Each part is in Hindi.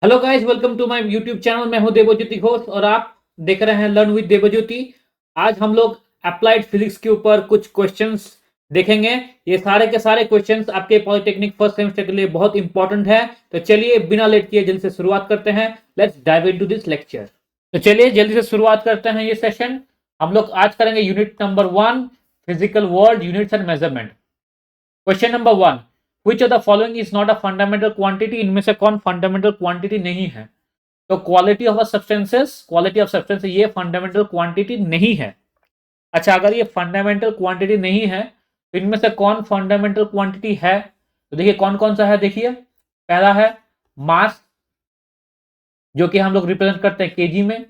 Hello guys, welcome to my YouTube channel. मैं हूं देवज्योति घोष और आप देख रहे हैं लर्न विद देवज्योति। आज हम लोग अप्लाइड फिजिक्स के ऊपर कुछ क्वेश्चंस देखेंगे। ये सारे के सारे क्वेश्चंस आपके पॉलिटेक्निक फर्स्ट सेमेस्टर के लिए बहुत इंपॉर्टेंट है। तो चलिए बिना लेट किए जल्दी से शुरुआत करते हैं। Let's dive into this lecture. तो चलिए जल्दी से शुरुआत करते हैं ये सेशन। हम लोग आज करेंगे unit number 1, physical world, units and measurement. Question number 1, which of the following is not a fundamental quantity. इनमें से कौन फंडामेंटल क्वांटिटी नहीं है? तो quality of substances, quality of substance ये फंडामेंटल क्वांटिटी नहीं है। अच्छा, अगर ये फंडामेंटल क्वांटिटी नहीं है तो इनमें से कौन फंडामेंटल क्वांटिटी है? तो देखिए कौन कौन सा है। देखिए पहला है मास, जो कि हम लोग रिप्रेजेंट करते हैं केजी में।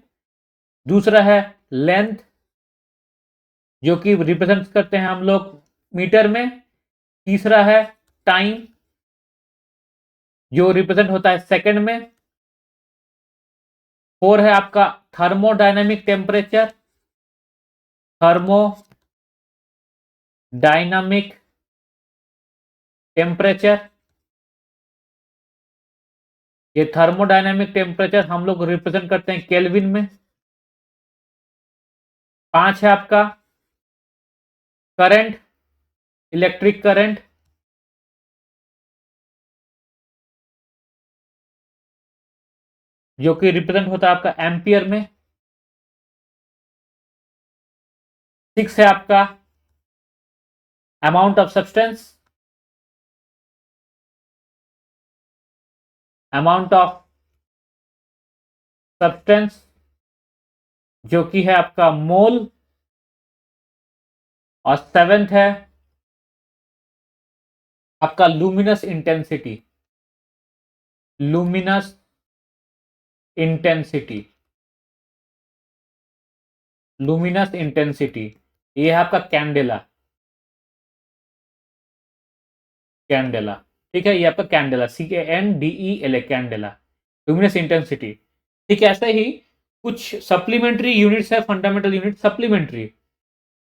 दूसरा है लेंथ, जो कि रिप्रेजेंट करते हैं हम लोग मीटर में। तीसरा है टाइम, जो रिप्रेजेंट होता है सेकंड में। 4 है आपका थर्मोडायनामिक टेम्परेचर, थर्मोडायनामिक टेम्परेचर। ये थर्मोडायनामिक टेम्परेचर हम लोग रिप्रेजेंट करते हैं केल्विन में। 5 है आपका करंट, इलेक्ट्रिक करंट, जो कि रिप्रेजेंट होता है आपका एम्पियर में। 6 है आपका amount of substance, amount of substance, जो कि है आपका मोल। और 7th है आपका luminous intensity, luminous intensity, luminous intensity. ये है आपका कैंडेला, कैंडेला। ठीक है, ये आपका candela, CANDELA, candela, luminous intensity. ठीक है, ऐसे ही कुछ सप्लीमेंट्री यूनिट्स है, फंडामेंटल यूनिट सप्लीमेंट्री।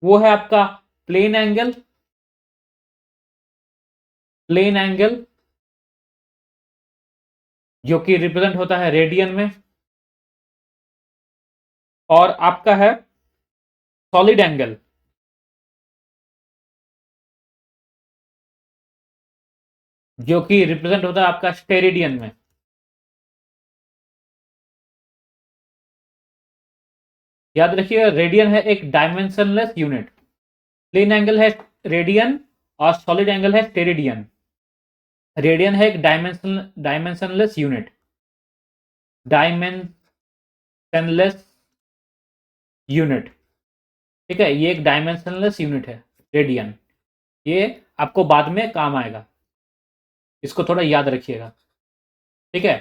वो है आपका प्लेन एंगल, प्लेन एंगल, जो कि रिप्रेजेंट होता है रेडियन में। और आपका है सॉलिड एंगल, जो कि रिप्रेजेंट होता है आपका स्टेरेडियन में। याद रखिए, रेडियन है एक डायमेंशनलेस यूनिट, प्लेन एंगल है रेडियन और सॉलिड एंगल है स्टेरेडियन। रेडियन है एक डायमेंशनलेस यूनिट, डायमेंशनलेस यूनिट। ठीक है, ये एक डायमेंशनलेस यूनिट है रेडियन। ये आपको बाद में काम आएगा, इसको थोड़ा याद रखिएगा। ठीक है,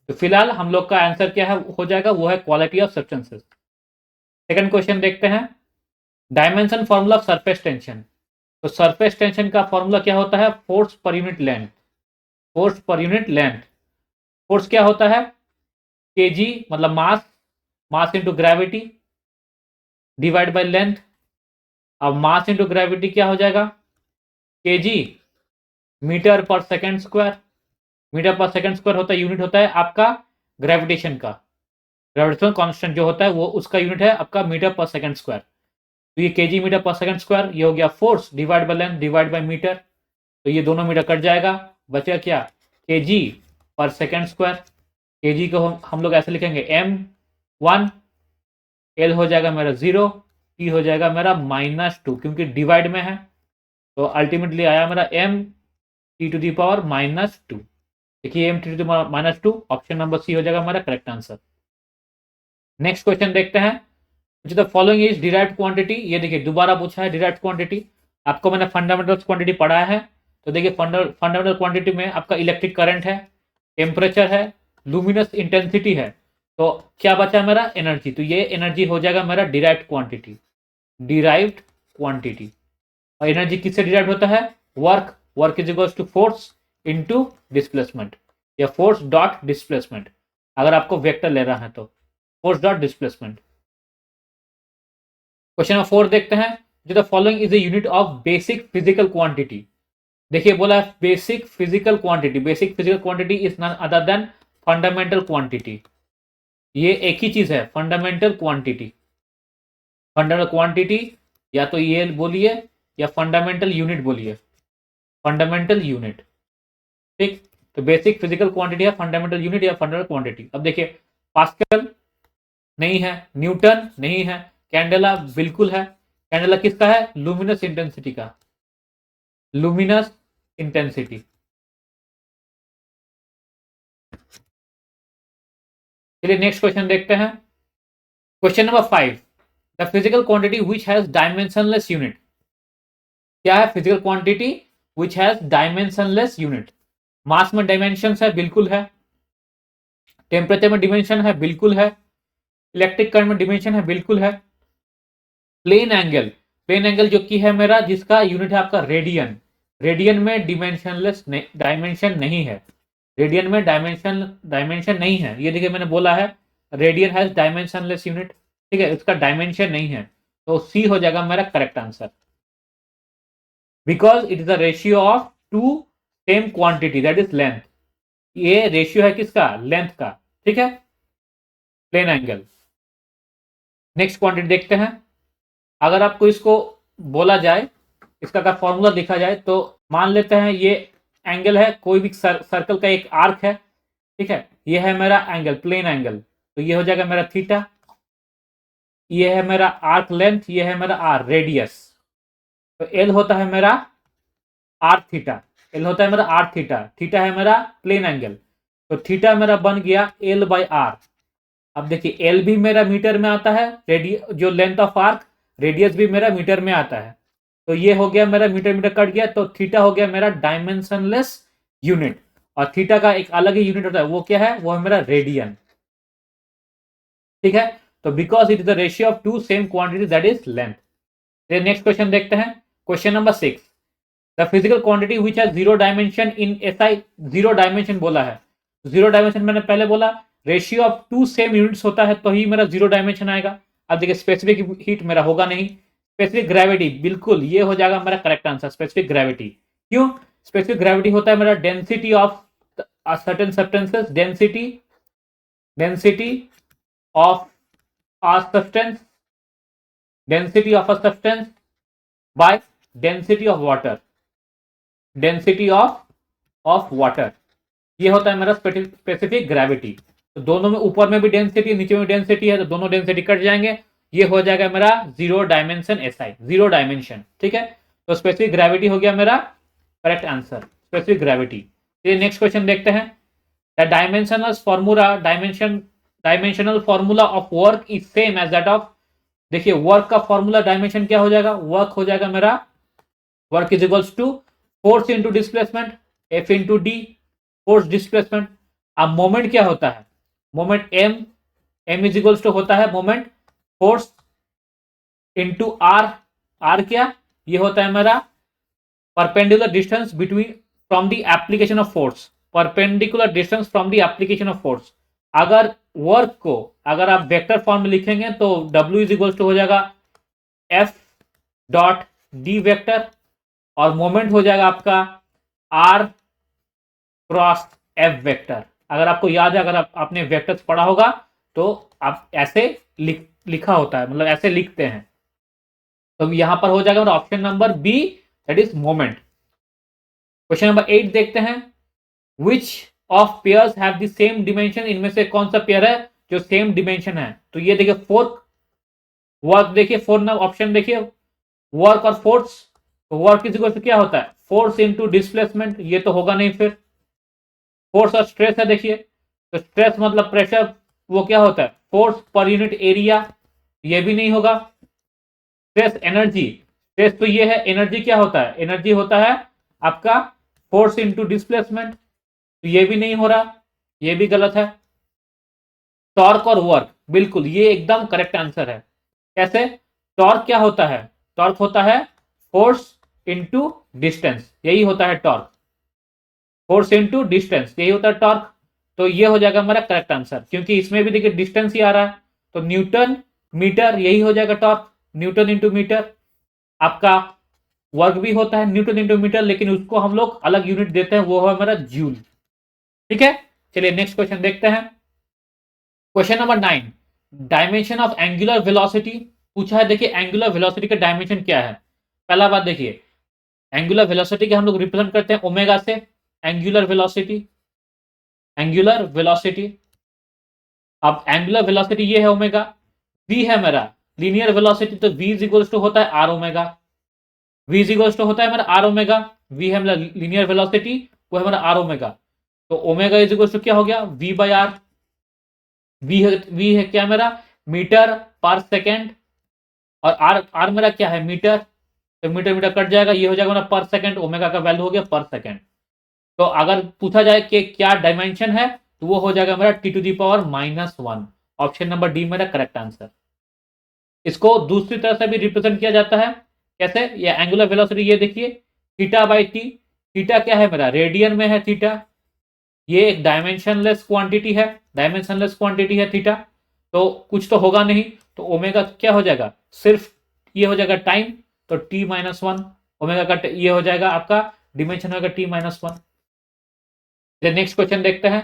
तो फिलहाल हम लोग का आंसर क्या है, हो जाएगा, वो है quality of substances. Second question देखते हैं। Dimension formula of surface tension. तो सरफेस टेंशन का फॉर्मूला क्या होता है? Force per unit length, force per unit length. Force क्या होता है? केजी मतलब mass, mass into gravity divide by length. अब मास इंटू ग्रेविटी क्या हो जाएगा? केजी मीटर पर सेकंड स्क्वायर। मीटर पर सेकंड स्क्वायर होता है, यूनिट होता है आपका ग्रेविटेशन का, ग्रेविटेशनल कांस्टेंट जो होता है वो उसका यूनिट है आपका मीटर पर सेकंड स्क्वायर। तो ये केजी मीटर पर सेकंड स्क्वायर, ये हो गया force divide by length divide by metre. तो ये दोनों मीटर कट जाएगा, बचेगा क्या? केजी पर सेकंड स्क्वायर। केजी को हम लोग ऐसे लिखेंगे m1, एल हो जाएगा मेरा 0, टी हो जाएगा मेरा -2, क्योंकि डिवाइड में है। तो अल्टीमेटली आया मेरा m t⁻²। देखिए m t⁻², option number C हो जाएगा हमारा करेक्ट आंसर। नेक्स्ट क्वेश्चन देखते हैं। The following is derived quantity. ये देखिए दोबारा पूछा है डिराइव्ड क्वांटिटी। आपको मैंने फंडामेंटल क्वांटिटी पढ़ाया है। तो देखिए फंडामेंटल क्वांटिटी में आपका इलेक्ट्रिक करंट है, टेम्परेचर है, लुमिनस इंटेंसिटी है। तो क्या बचा मेरा? एनर्जी। तो ये एनर्जी हो जाएगा मेरा डिराइव्ड क्वांटिटी, डिराइव्ड क्वांटिटी। और एनर्जी किससे डिराइव होता है? Work, work is equals to force into displacement, या फोर्स डॉट डिस्प्लेसमेंट, अगर आपको वेक्टर ले रहा है तो force dot displacement. Question number 4 देखते हैं। जो the following is the unit of basic physical quantity. देखिए बोला है basic physical quantity. Basic physical quantity is none other than fundamental quantity. ये एक ही चीज है, फंडामेंटल क्वांटिटी। फंडामेंटल क्वांटिटी या तो ये बोलिए या फंडामेंटल यूनिट बोलिए, फंडामेंटल यूनिट। ठीक, तो बेसिक फिजिकल क्वांटिटी है फंडामेंटल यूनिट या फंडामेंटल क्वांटिटी। अब देखिए, पास्कल नहीं है, न्यूटन नहीं है, कैंडेला बिल्कुल है। कैंडेला किसका है? लुमिनस इंटेंसिटी का, लुमिनस इंटेंसिटी। चलिए नेक्स्ट क्वेश्चन देखते हैं। Question number 5, the physical quantity which has dimensionless unit. क्या है physical quantity which has dimensionless unit? Mass में डायमेंशन है, बिल्कुल है। टेम्परेचर में डिमेंशन है, बिल्कुल है। इलेक्ट्रिक करंट में डिमेंशन है, बिल्कुल है। प्लेन एंगल, प्लेन एंगल जो कि है मेरा, जिसका यूनिट है आपका रेडियन, रेडियन में डिमेंशनलेस डायमेंशन नहीं है, रेडियन में डायमेंशन नहीं है। ये देखिए मैंने बोला है रेडियन हैज डायमेंशनलेस यूनिट, ठीक है, इसका डायमेंशन नहीं है, तो सी हो जाएगा मेरा correct answer. Because it is the ratio of two same quantity that is length. ये रेशियो है किसका? लेंथ का, ठीक है, प्लेन एंगल। नेक्स्ट क्वांटिटी देखते हैं। अगर आपको इसको बोला जाए, इसका अगर फॉर्मूला देखा जाए, तो मान लेते हैं ये एंगल है, कोई भी सर्कल का एक आर्क है, ठीक है, ये है मेरा एंगल, प्लेन एंगल, तो ये हो जाएगा मेरा थीटा। ये है मेरा आर्क लेंथ, ये है मेरा आर रेडियस, तो एल होता है मेरा आर थीटा, एल होता है मेरा आर थीटा, थीटा है मेरा प्लेन एंगल, तो थीटा मेरा बन गया एल बाई आर। अब देखिए एल भी मेरा मीटर में आता है, जो लेंथ ऑफ आर्क, रेडियस भी मेरा मीटर में आता है, तो ये हो गया मेरा मीटर मीटर कट गया, तो थीटा हो गया मेरा डायमेंशनलेस यूनिट। और थीटा का एक अलग ही यूनिट होता है, वो क्या है? वो है मेरा रेडियन, ठीक है। तो because it is the ratio of two same quantity that is length. Next question देखते हैं। Question number 6, the physical quantity which has zero dimension in SI. Zero dimension बोला है, जीरो डायमेंशन मैंने पहले बोला ratio of two same units होता है तो ही मेरा जीरो डायमेंशन आएगा। अब देखिए स्पेसिफिक हीट मेरा होगा नहीं, स्पेसिफिक ग्रेविटी, बिल्कुल ये हो जाएगा मेरा करेक्ट आंसर, स्पेसिफिक ग्रेविटी। क्यों? स्पेसिफिक ग्रेविटी होता है मेरा density of certain substances, density of a substance, density of a substance by density of water, density of water, ये होता है मेरा स्पेसिफिक ग्रेविटी। तो दोनों में, ऊपर में भी डेंसिटी, नीचे में डेंसिटी है, तो दोनों डेंसिटी कट जाएंगे, ये हो जाएगा मेरा zero dimension SI, zero dimension, ठीक है। तो स्पेसिफिक ग्रेविटी हो गया मेरा करेक्ट आंसर, स्पेसिफिक ग्रेविटी। चलिए नेक्स्ट क्वेश्चन देखते हैं। The dimensional formula of work is same as that of. देखिए वर्क का फॉर्मूला डायमेंशन क्या हो जाएगा? वर्क हो जाएगा मेरा, work is equals to force into displacement, F into D, force displacement. अब मोमेंट क्या होता है? Moment M is equals to होता है moment force into R, R क्या? ये होता है मेरा perpendicular distance between from the application of force, perpendicular distance from the application of force. अगर वर्क को अगर आप वेक्टर फॉर्म में लिखेंगे तो W इज इक्वल टू हो जाएगा F डॉट डी वेक्टर, और मोमेंट हो जाएगा आपका R क्रॉस F वेक्टर। अगर आपको याद है, अगर आपने वेक्टर्स पढ़ा होगा तो आप ऐसे लिखा होता है, मतलब ऐसे लिखते हैं, तो यहां पर हो जाएगा option number B, that is moment. Question number 8 देखते हैं। Which of pairs have the same dimension, इनमें से कौन सा पेयर है जो सेम डिमेंशन है? तो ये देखिए फोर्क, वर्क देखिए, फोर ऑप्शन देखिए, वर्क और फोर्स। तो वर्क इज इक्वल टू क्या होता है? फोर्स इनटू डिस्प्लेसमेंट, ये तो होगा नहीं। फिर फोर्स और स्ट्रेस है, देखिए, तो स्ट्रेस मतलब प्रेशर, वो क्या होता है? फोर्स पर यूनिट एरिया, ये भी नहीं होगा। स्ट्रेस एनर्जी, स्ट्रेस तो ये है, एनर्जी क्या होता है? एनर्जी होता है आपका फोर्स इनटू डिस्प्लेसमेंट, तो ये भी नहीं हो रहा, ये भी गलत है। टॉर्क और वर्क, बिल्कुल ये एकदम करेक्ट आंसर है। कैसे? टॉर्क क्या होता है? टॉर्क होता है फोर्स इनटू डिस्टेंस, यही होता है टॉर्क, फोर्स इनटू डिस्टेंस, यही होता है टॉर्क। तो ये हो जाएगा मेरा करेक्ट आंसर, क्योंकि इसमें भी देखिए डिस्टेंस ही आ रहा है, तो न्यूटन मीटर, यही हो जाएगा टॉर्क, न्यूटन इंटू मीटर। आपका वर्क भी होता है न्यूटन इंटू मीटर, लेकिन उसको हम लोग अलग यूनिट देते हैं, वो है हमारा जूल, ठीक है। चलिए नेक्स्ट क्वेश्चन देखते हैं। Question number 9, dimension of angular velocity पूछा है। देखिए एंगुलर वेलोसिटी का डायमेंशन क्या है। पहला बात देखिए, एंगुलर वेलोसिटी के हम लोग रिप्रेजेंट करते हैं ओमेगा से। एंगुलर वेलोसिटी, एंगुलर वेलोसिटी, अब एंगुलर वेलोसिटी ये है ओमेगा, v है मेरा लीनियर वेलोसिटी, तो v इज इक्वल्स टू होता है R omega. v is equals to होता है मेरा आर ओमेगा, v है मेरा लीनियर वेलोसिटी, वो है मेरा आर ओमेगा। तो ओमेगा इज इक्वल्स टू क्या हो गया, v बाय आर। v है क्या मेरा, मीटर पर सेकेंड, और आर मेरा क्या है, मीटर। तो मीटर मीटर कट जाएगा, ये हो जाएगा मेरा पर सेकेंड, ओमेगा का वैल्यू हो गया पर सेकेंड। तो अगर पूछा जाए कि क्या डायमेंशन है, तो वो हो जाएगा मेरा T to the power -1। Option number D मेरा करेक्ट आंसर। इसको दूसरी तरह से भी रिप्रेजेंट किया जाता है, कैसे, ये एंगुलर वेलोसिटी, ये देखिए थीटा बाई टी। थीटा क्या है मेरा, रेडियन में है थीटा, ये एक डायमेंशनलेस क्वांटिटी है, डायमेंशनलेस क्वांटिटी है थीटा, तो कुछ तो होगा नहीं। तो ओमेगा क्या हो जाएगा, सिर्फ ये हो जाएगा टाइम, तो t-1 ओमेगा का ये हो जाएगा आपका डिमेंशन होगा t-1। नेक्स्ट क्वेश्चन देखते हैं।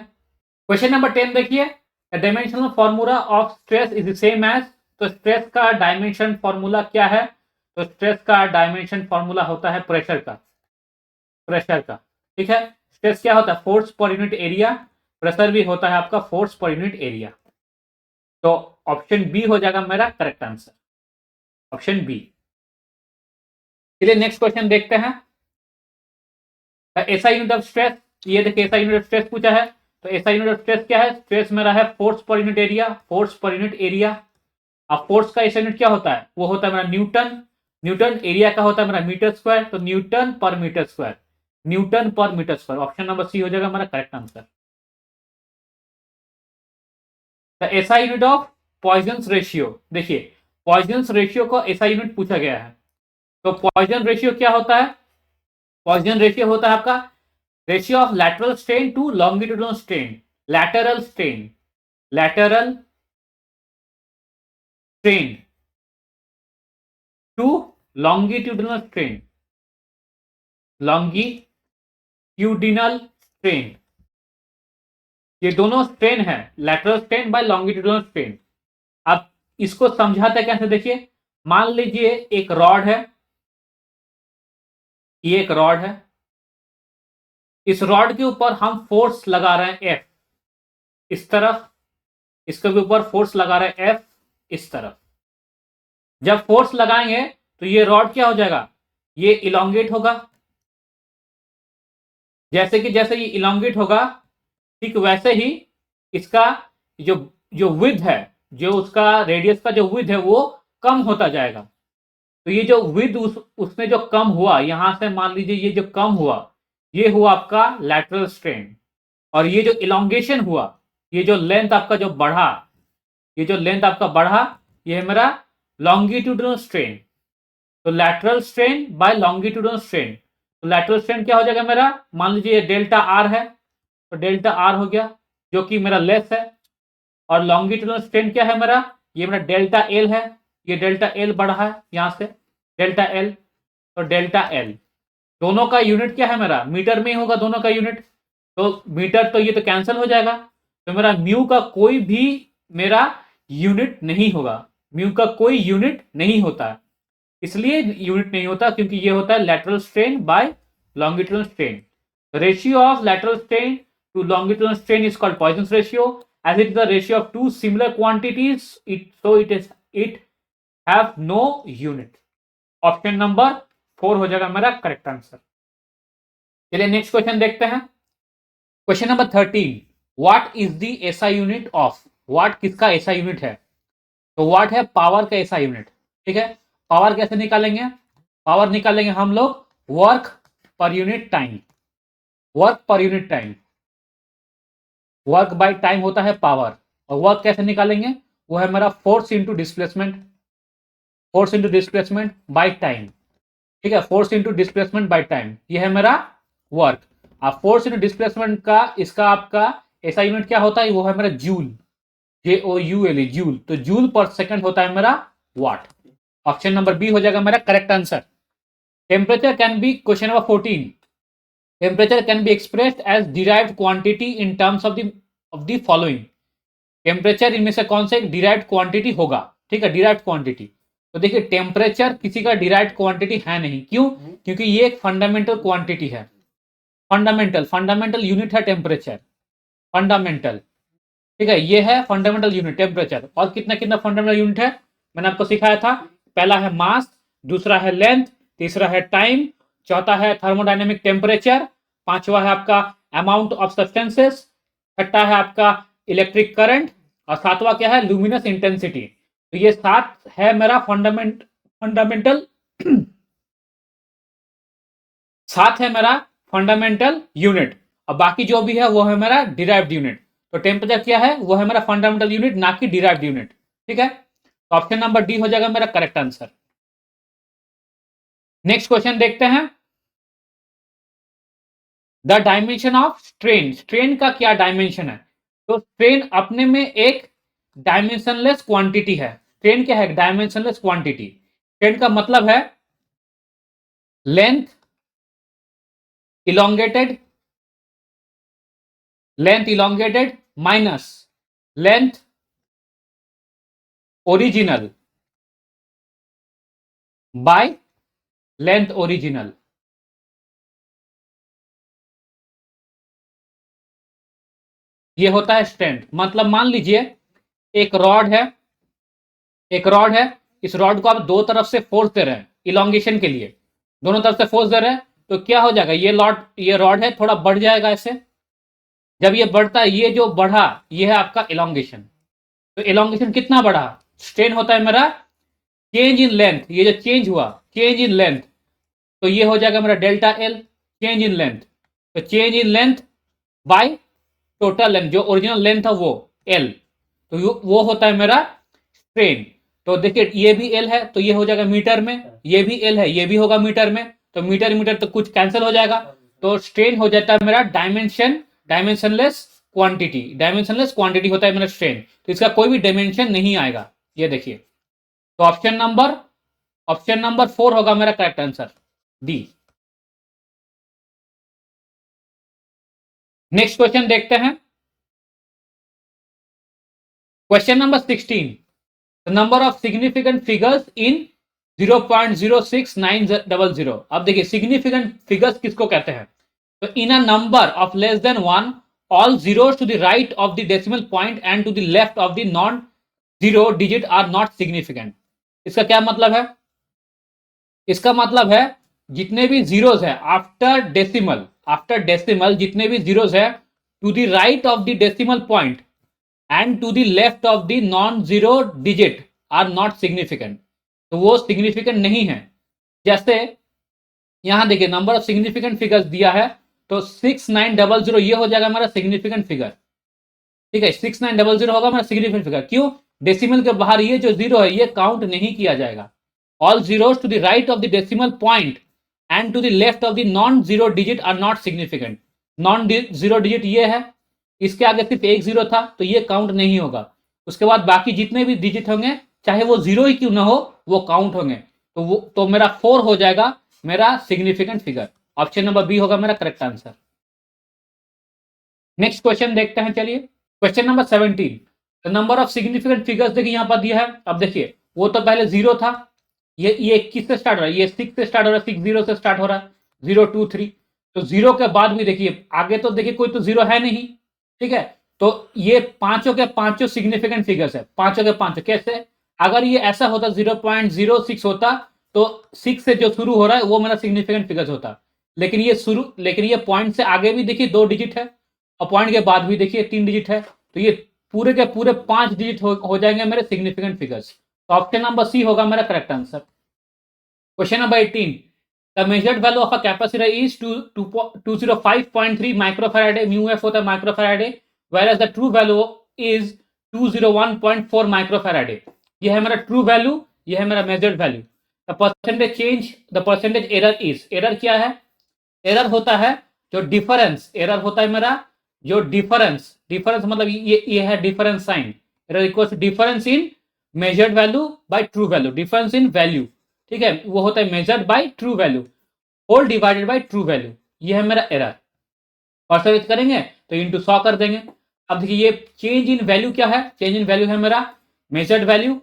क्वेश्चन नंबर 10 देखिए, dimensional formula of stress is the same as. तो स्ट्रेस का डायमेंशन फॉर्मूला क्या है, तो स्ट्रेस का डायमेंशन फॉर्मूला होता है प्रेशर का, प्रेशर का, ठीक है। स्ट्रेस क्या होता है, force per unit area, pressure भी होता है आपका फोर्स पर यूनिट एरिया। तो ऑप्शन बी हो जाएगा मेरा करेक्ट आंसर, ऑप्शन बी। चलिए नेक्स्ट क्वेश्चन देखते हैं। ऐसा यूनिट ऑफ स्ट्रेस, ये देखिए ऐसा यूनिट ऑफ स्ट्रेस पूछा है। तो ऐसा यूनिट ऑफ स्ट्रेस क्या है, स्ट्रेस मेरा है force per unit area, force per unit area. अब फोर्स का ऐसा यूनिट क्या होता है, वो होता है मेरा न्यूटन, न्यूटन एरिया का होता है मेरा मीटर स्क्वायर, तो न्यूटन पर मीटर स्क्वायर, न्यूटन पर metre square. Option number C हो जाएगा मेरा करेक्ट आंसर। ऐसा यूनिट ऑफ पॉइजन रेशियो, देखिए पॉइजन रेशियो को ऐसा यूनिट पूछा गया है। तो पॉइजन रेशियो क्या होता है, पॉइजन रेशियो होता है आपका ratio of lateral strain to longitudinal strain, lateral strain, lateral strain to longitudinal strain, longitudinal strain, ये दोनों स्ट्रेन है, lateral strain by longitudinal strain. अब इसको समझाते कैसे, देखिए मान लीजिए एक रॉड है, ये एक रॉड है, इस रॉड के ऊपर हम फोर्स लगा रहे हैं एफ इस तरफ, इसके ऊपर फोर्स लगा रहे हैं एफ इस तरफ। जब फोर्स लगाएंगे तो ये रॉड क्या हो जाएगा, ये इलोंगेट होगा, जैसे कि जैसे ये इलोंगेट होगा, ठीक वैसे ही इसका जो जो विड्थ है, जो उसका रेडियस का जो विड्थ है वो कम होता जाएगा। तो ये जो विड्थ उसमें जो कम हुआ, यहां से मान लीजिए ये जो कम हुआ, ये हुआ आपका लैटरल स्ट्रेन। और ये जो इलोंगेशन हुआ, ये जो लेंथ आपका जो बढ़ा, ये जो लेंथ आपका बढ़ा, ये है मेरा लॉन्गिट्यूडनल स्ट्रेन। तो lateral strain by longitudinal strain, तो लैटरल स्ट्रेन क्या हो जाएगा मेरा, मान लीजिए ये डेल्टा आर है, तो डेल्टा आर हो गया जो कि मेरा लेस है। और लॉन्गिट्यूडनल स्ट्रेन क्या है मेरा, ये मेरा डेल्टा एल है, ये डेल्टा एल बढ़ा है यहां से, डेल्टा एल, तो डेल्टा एल। दोनों का यूनिट क्या है मेरा, मीटर में ही होगा दोनों का यूनिट, तो मीटर तो ये तो कैंसिल हो जाएगा, तो मेरा म्यू का कोई भी मेरा यूनिट नहीं होगा, म्यू का कोई यूनिट नहीं होता। इसलिए यूनिट नहीं होता क्योंकि ये होता है lateral strain by longitudinal strain. Ratio of lateral strain to longitudinal strain is called Poisson ratio, as it is the ratio of two similar quantities, it have no unit। Option number 4 हो जाएगा मेरा करेक्ट आंसर। चलिए नेक्स्ट क्वेश्चन देखते हैं। Question number 13, what is the SI unit of, what किसका एसआई यूनिट है, तो व्हाट है पावर का एसआई यूनिट, ठीक है। पावर कैसे निकालेंगे, पावर निकालेंगे हम लोग work per unit time, work per unit time, work by time होता है पावर। और वर्क कैसे निकालेंगे, वो है मेरा force into displacement, force into displacement bye time, ठीक है, force into displacement by time, ये है मेरा वर्क। अब फोर्स इंटू डिस्प्लेसमेंट का इसका आपका ऐसा यूनिट क्या होता है, वो है मेरा जूल, JOULE, जूल। तो जूल पर सेकंड होता है मेरा वाट। ऑप्शन नंबर बी हो जाएगा मेरा correct answer. Temperature can be, question number 14, temperature can be expressed as derived quantity in terms of the of the following, temperature इनमें से कौन सा एक डिराइव्ड क्वांटिटी होगा, ठीक है, डिराइव्ड क्वांटिटी। तो देखिए टेम्परेचर किसी का डिराइव्ड क्वांटिटी है नहीं, क्यों? क्योंकि ये एक फंडामेंटल क्वांटिटी है, फंडामेंटल यूनिट है टेम्परेचर, फंडामेंटल, ठीक है, ये है फंडामेंटल यूनिट टेम्परेचर। और कितना कितना फंडामेंटल यूनिट है मैंने आपको सिखाया था, पहला है मास, दूसरा है लेंथ, तीसरा है टाइम, चौथा है थर्मोडायनेमिक टेम्परेचर, पांचवा है आपका अमाउंट ऑफ सब्सटेंसेस, छठा है आपका इलेक्ट्रिक करंट, और सातवां क्या है, लुमिनस इंटेंसिटी। तो ये 7 है मेरा फंडामेंटल 7 है मेरा फंडामेंटल यूनिट, और बाकी जो भी है वो है मेरा डिराइव्ड यूनिट। तो टेम्परेचर क्या है, वो है मेरा फंडामेंटल यूनिट, ना कि डिराइव्ड यूनिट, ठीक है। तो ऑप्शन नंबर डी हो जाएगा मेरा करेक्ट आंसर। नेक्स्ट क्वेश्चन देखते हैं, the dimension of strain, strain का क्या डायमेंशन है? तो स्ट्रेन अपने में एक डायमेंशनलेस क्वांटिटी है। स्ट्रेन क्या है, डायमेंशनलेस क्वांटिटी। स्ट्रेन का मतलब है length elongated, minus length original by length original. ये होता है स्ट्रेंथ। मतलब मान लीजिए एक रॉड है, इस रॉड को आप दो तरफ से फोर्स दे रहे हैं इलोंगेशन के लिए, दोनों तरफ से फोर्स दे रहे हैं, तो क्या हो जाएगा, ये रॉड है थोड़ा बढ़ जाएगा ऐसे। जब ये बढ़ता है, ये जो बढ़ा, ये है आपका इलोंगेशन। तो इलोंगेशन कितना बढ़ा, स्ट्रेन होता है मेरा चेंज इन लेंथ, ये जो चेंज हुआ, चेंज इन लेंथ, तो ये हो जाएगा मेरा delta L, change in length. तो change in length by total length, जो ओरिजिनल लेंथ था वो एल, तो वो होता है मेरा स्ट्रेन। तो देखिए ये भी एल है, तो ये हो जाएगा मीटर में, ये भी एल है, ये भी होगा मीटर में, तो मीटर मीटर तो कुछ कैंसिल हो जाएगा। तो स्ट्रेन हो जाता है मेरा डायमेंशनलेस क्वांटिटी होता है मेरा स्ट्रेन। तो इसका कोई भी डायमेंशन नहीं आएगा, ये देखिए। तो ऑप्शन नंबर 4 होगा मेरा correct answer, D. Next question देखते हैं, question number 16, the number of significant figures in 0.06900। अब देखिए सिग्निफिकेंट फिगर्स किसको कहते हैं? तो in a number of less than 1, all zeros to the right of the decimal point and to the left of the non zero digit are not significant। इसका क्या मतलब है? इसका मतलब है जितने भी जीरोस है आफ्टर डेसिमल जितने भी जीरोस है, to the right of the decimal point and to the left of the non zero digit are not significant. तो वो सिग्निफिकेंट नहीं है। जैसे यहां देखिए नंबर ऑफ सिग्निफिकेंट फिगर्स दिया है, तो 6900 ये हो जाएगा हमारा सिग्निफिकेंट फिगर, ठीक है, 6900 होगा हमारा सिग्निफिकेंट फिगर। क्यों? डेसिमल के बाहर ये जो जीरो है ये काउंट नहीं किया जाएगा। All zeros to the right of the decimal point and to the left of the non zero digit are not significant. Non zero digit ये है, इसके आगे सिर्फ एक जीरो था, तो ये काउंट नहीं होगा। उसके बाद बाकी जितने भी डिजिट होंगे, चाहे वो जीरो ही क्यों ना हो, वो काउंट होंगे। तो मेरा 4 हो जाएगा मेरा significant figure. Option number B होगा मेरा करेक्ट आंसर। नेक्स्ट क्वेश्चन देखते हैं, चलिए question number 17, the number of significant figures देखिए यहां पर दिया है। अब देखिए वो तो पहले जीरो था, ये किससे स्टार्ट हो रहा है, ये 6 से स्टार्ट हो रहा है, 60 से स्टार्ट हो रहा है, 0 2 3। तो जीरो के बाद भी देखिए आगे तो देखिए कोई तो जीरो है नहीं, ठीक है। तो ये पांचों के पांचों सिग्निफिकेंट फिगर्स है, पांचों के पांचों। कैसे? अगर ये ऐसा होता 0.06 होता, तो 6 से जो शुरू हो रहा है वो मेरा सिग्निफिकेंट फिगर्स होता। लेकिन ये पॉइंट से आगे भी देखिए 2 डिजिट है, और पॉइंट के बाद भी देखिए 3 डिजिट है, तो ये पूरे के पूरे 5 डिजिट हो जाएंगे मेरे सिग्निफिकेंट फिगर्स। तो ऑप्शन नंबर सी होगा मेरा correct answer. Question number 18, the measured value of a capacitor is 205.3 microfarad, mu F होता है माइक्रोफैराडे, whereas the true value is 201.4 माइक्रोफैराडे। ये है मेरा ट्रू वैल्यू, ये है मेरा measured value. The percentage error is, error क्या है? एरर होता है जो डिफरेंस, एरर होता है मेरा जो डिफरेंस मतलब ये है difference sign. Error equals difference in measured value by true value, difference in value, ठीक है, वो होता है measured by true value whole divided by true value. ये है मेरा एरर। परसेंटेज करेंगे तो इंटू 100 कर देंगे। अब देखिए ये चेंज इन वैल्यू क्या है, चेंज इन वैल्यू है मेरा measured value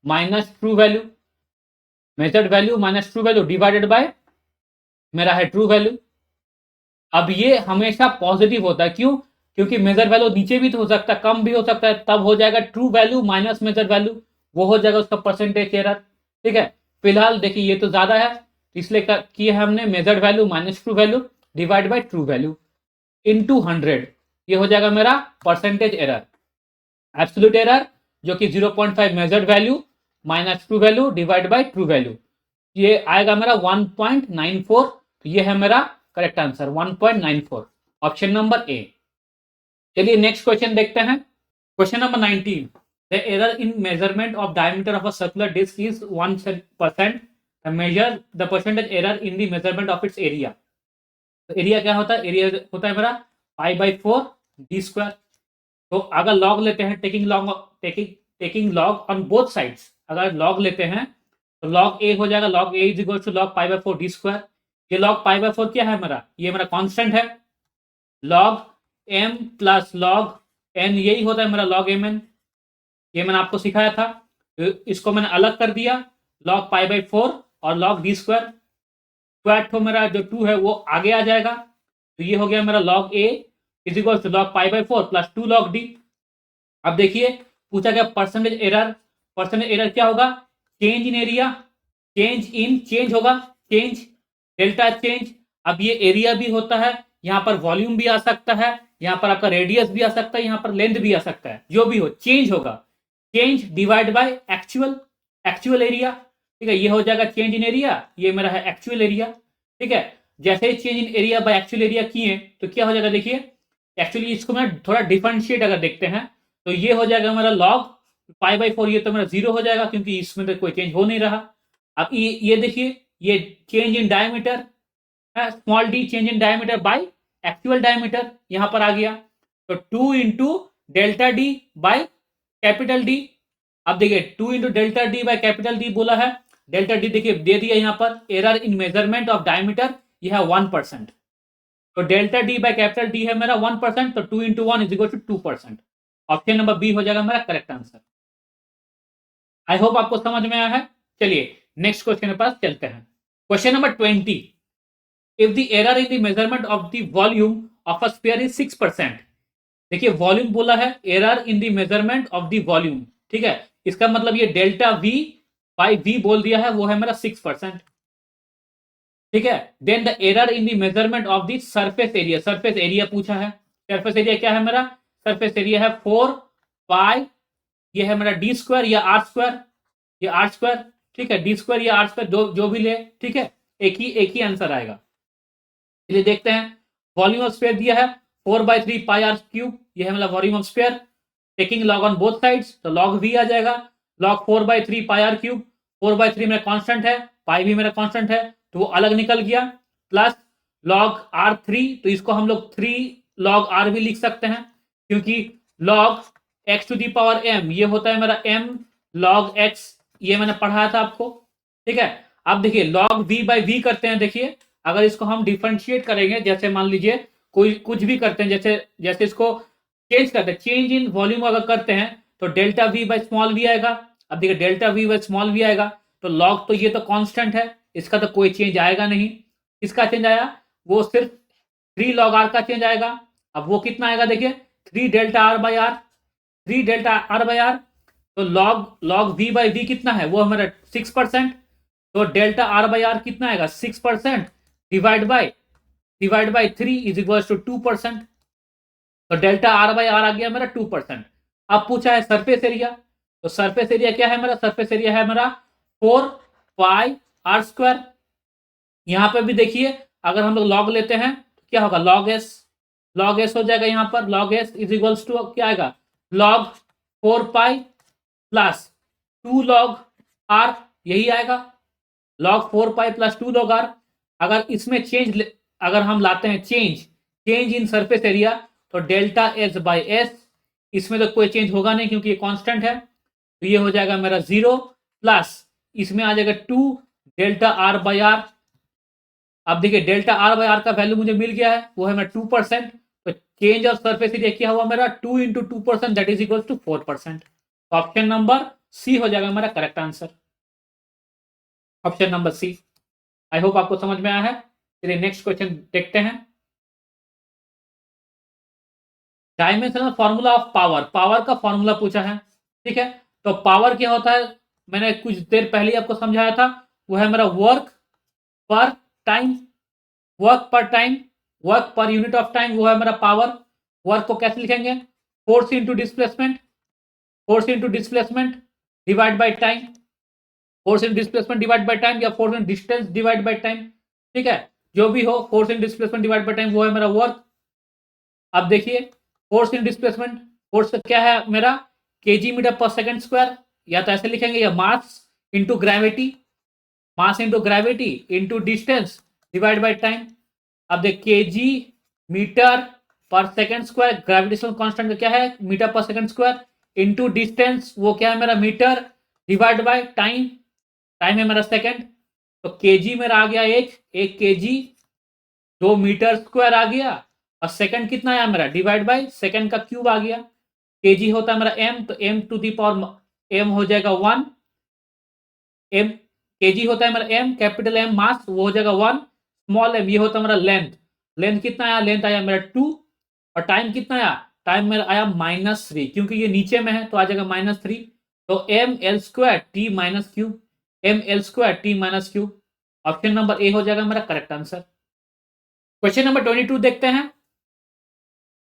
minus true value, measured value minus true value divided by मेरा है ट्रू वैल्यू। अब ये हमेशा पॉजिटिव होता है, क्यों? क्योंकि मेजर वैल्यू नीचे भी तो हो सकता है, कम भी हो सकता है, तब हो जाएगा true value minus measure value, वो हो जाएगा उसका परसेंटेज एरर। ठीक है, फिलहाल देखिए ये तो ज्यादा है, इसलिए किया है हमने measured value minus true value divide by true value into 100, ये हो जाएगा मेरा परसेंटेज एरर। एब्सोल्यूट एरर जो कि 0.5 measured value minus true value divide by true value, ये आएगा मेरा 1.94। तो ये है मेरा correct answer 1.94, option number A. चलिए नेक्स्ट क्वेश्चन देखते हैं। Question number 19, the error in measurement of diameter of a circular disc is 1%, measure the percentage error in the measurement of its area. तो एरिया क्या होता है, एरिया होता है मेरा π/4 d स्क्वायर। तो अगर लॉग लेते हैं, taking log on both sides, अगर लॉग लेते हैं तो लॉग ए हो जाएगा, log A is equal to log π/4 d square. ये लॉग π/4 क्या है मेरा, ये मेरा कांस्टेंट है। Log m plus log n यही होता है मेरा लॉग mn, ये मैंने आपको सिखाया था। तो इसको मैंने अलग कर दिया, लॉग π/4 और लॉग d स्क्वायर, स्क्वायर तो मेरा जो 2 है वो आगे आ जाएगा। तो ये हो गया मेरा log A is equal to log π/4 plus 2 log D. अब देखिए पूछा गया परसेंटेज एरर, परसेंटेज एरर क्या होगा, चेंज इन एरिया, चेंज होगा, चेंज डेल्टा चेंज। अब ये एरिया भी होता है, यहाँ पर वॉल्यूम भी आ सकता है, यहाँ पर आपका रेडियस भी आ सकता है, यहाँ पर लेंथ भी आ सकता है, जो भी हो चेंज होगा, change divide by actual area. ठीक है, ये हो जाएगा चेंज इन एरिया, ये मेरा है एक्चुअल एरिया। ठीक है, जैसे ही change in area by actual area किए तो क्या हो जाएगा, देखिए एक्चुअली इसको मैं थोड़ा डिफरेंशिएट अगर देखते हैं तो ये हो जाएगा मेरा लॉग π/4, ये तो मेरा 0 हो जाएगा क्योंकि इसमें तो कोई चेंज हो नहीं रहा। अब ये देखिए ये change in diameter, small D change in diameter by actual diameter यहां पर आ गया, तो 2 into delta D by capital D. अब देखिए 2 into delta D by capital D बोला है, डेल्टा डी देखिए दे दिया यहां पर, error in measurement of diameter यह है 1%, तो delta D by capital D है मेरा 1%, तो 2 into 1 is equal to 2%। Option number B हो जाएगा मेरा करेक्ट आंसर। आई होप आपको समझ में आया है। चलिए नेक्स्ट क्वेश्चन के पास चलते हैं। Question number 20, if the error in the measurement of the volume of a sphere is 6%। देखिए वॉल्यूम बोला है, error in the measurement of the volume, ठीक है, इसका मतलब ये डेल्टा वी बाई वी बोल दिया है, वो है मेरा 6%। ठीक है, then the error in the measurement of the surface area, surface area पूछा है, सरफेस एरिया क्या है मेरा, सरफेस एरिया है 4 पाई, ये है मेरा डी स्क्वायर या आर स्क्वायर, ये आर स्क्वायर। ठीक है, डी स्क्वायर या आर स्क्वायर जो भी ले, ठीक है, एक ही आंसर आएगा। चलिए देखते हैं, वॉल्यूम ऑफ स्फीयर दिया है 4/3 पाई आर क्यूब, ये है मेरा volume of sphere. Taking log on both sides तो लॉग वी आ जाएगा, लॉग 4/3 पाई आर क्यूब, 4/3 मेरा कांस्टेंट है, पाई भी मेरा कांस्टेंट है तो वो अलग निकल गया, प्लस लॉग r3, तो इसको हम लोग 3 लॉग r भी लिख सकते हैं, क्योंकि log x to the power m ये होता है मेरा m लॉग x, ये मैंने पढ़ाया था आपको। ठीक है, अब देखिए लॉग v बाई वी करते हैं, देखिए अगर इसको हम डिफरेंशिएट करेंगे, जैसे मान लीजिए कोई कुछ भी करते हैं, जैसे इसको चेंज करते हैं, चेंज इन वॉल्यूम अगर करते हैं तो delta V by small V आएगा। अब देखिए delta V by small V आएगा, तो लॉग तो ये तो कांस्टेंट है, इसका तो कोई चेंज आएगा नहीं। किसका चेंज आया, वो सिर्फ 3 लॉग आर का चेंज आएगा। अब वो कितना आएगा, देखिए 3 delta R by R, 3 delta R by R, तो लॉग वी बाई वी कितना है, वो हमारा 6%, तो डेल्टा आर बाई आर कितना आएगा 6% divide by 3 is equal to 2%, तो डेल्टा आर बाई आर आ गया मेरा 2%। अब पूछा है सरफेस एरिया, तो सरफेस एरिया क्या है मेरा, सरफेस एरिया है मेरा 4 पाई आर स्क्वायर। यहां पर भी देखिए अगर हम लोग लॉग लेते हैं तो क्या होगा, लॉग एस हो जाएगा, यहां पर log S is equals to क्या आएगा, log 4 pi plus 2 log R, यही आएगा, log 4 pi plus 2 log R. अगर इसमें अगर हम लाते हैं चेंज इन सरफेस एरिया, तो डेल्टा एस बाई एस, इसमें तो कोई चेंज होगा नहीं क्योंकि ये कांस्टेंट है, तो ये हो जाएगा मेरा 0 प्लस इसमें आ जाएगा 2 डेल्टा आर बाई आर। अब देखिए डेल्टा आर बाई आर का वैल्यू मुझे मिल गया है, वो है मेरा 2%, तो चेंज ऑफ सरफेस एरिया क्या हुआ मेरा 2 into 2% that is equal to 4%। तो ऑप्शन नंबर सी हो जाएगा मेरा correct answer, option number C. I hope आपको समझ में आया है। चलिए नेक्स्ट क्वेश्चन देखते हैं। Dimensional formula of power, power का फॉर्मूला पूछा है, ठीक है। तो पावर क्या होता है, मैंने कुछ देर पहले आपको समझाया था, वो है मेरा work per time, work per time, work per unit of time, वो है मेरा पावर। वर्क को कैसे लिखेंगे, force into displacement, force into displacement divide by time, force in displacement divide by time, या force in distance divide by time, ठीक है। जो भी हो, force in displacement divide by time वो है मेरा वर्क। अब देखिए फोर्स इन डिस्प्लेसमेंट, फोर्स क्या है मेरा केजी मीटर पर सेकंड स्क्वायर, या तो ऐसे लिखेंगे, या मास into gravity, mass into gravity into distance divide by time. अब देख केजी मीटर पर सेकंड स्क्वायर, ग्रेविटेशनल कांस्टेंट क्या है मीटर पर सेकंड स्क्वायर, इंटू डिस्टेंस वो क्या है मेरा meter, divide by time, time है मेरा सेकंड। तो केजी मेरा आ गया एक केजी 2 मीटर स्क्वायर आ गया, और सेकंड कितना आया मेरा डिवाइड बाय सेकंड का क्यूब आ गया। केजी होता है मेरा एम, तो M to the power M हो जाएगा 1, एम केजी होता है मेरा एम, कैपिटल एम मास वो हो जाएगा 1, स्मॉल एम ये होता है मेरा लेंथ, लेंथ कितना आया, लेंथ आया मेरा 2, और टाइम कितना आया, टाइम मेरा आया -3, क्योंकि ये नीचे में है तो आ जाएगा -3। तो M L square T minus cube, M L square T minus cube, option number A हो जाएगा मेरा करेक्ट आंसर। क्वेश्चन नंबर 22 देखते हैं।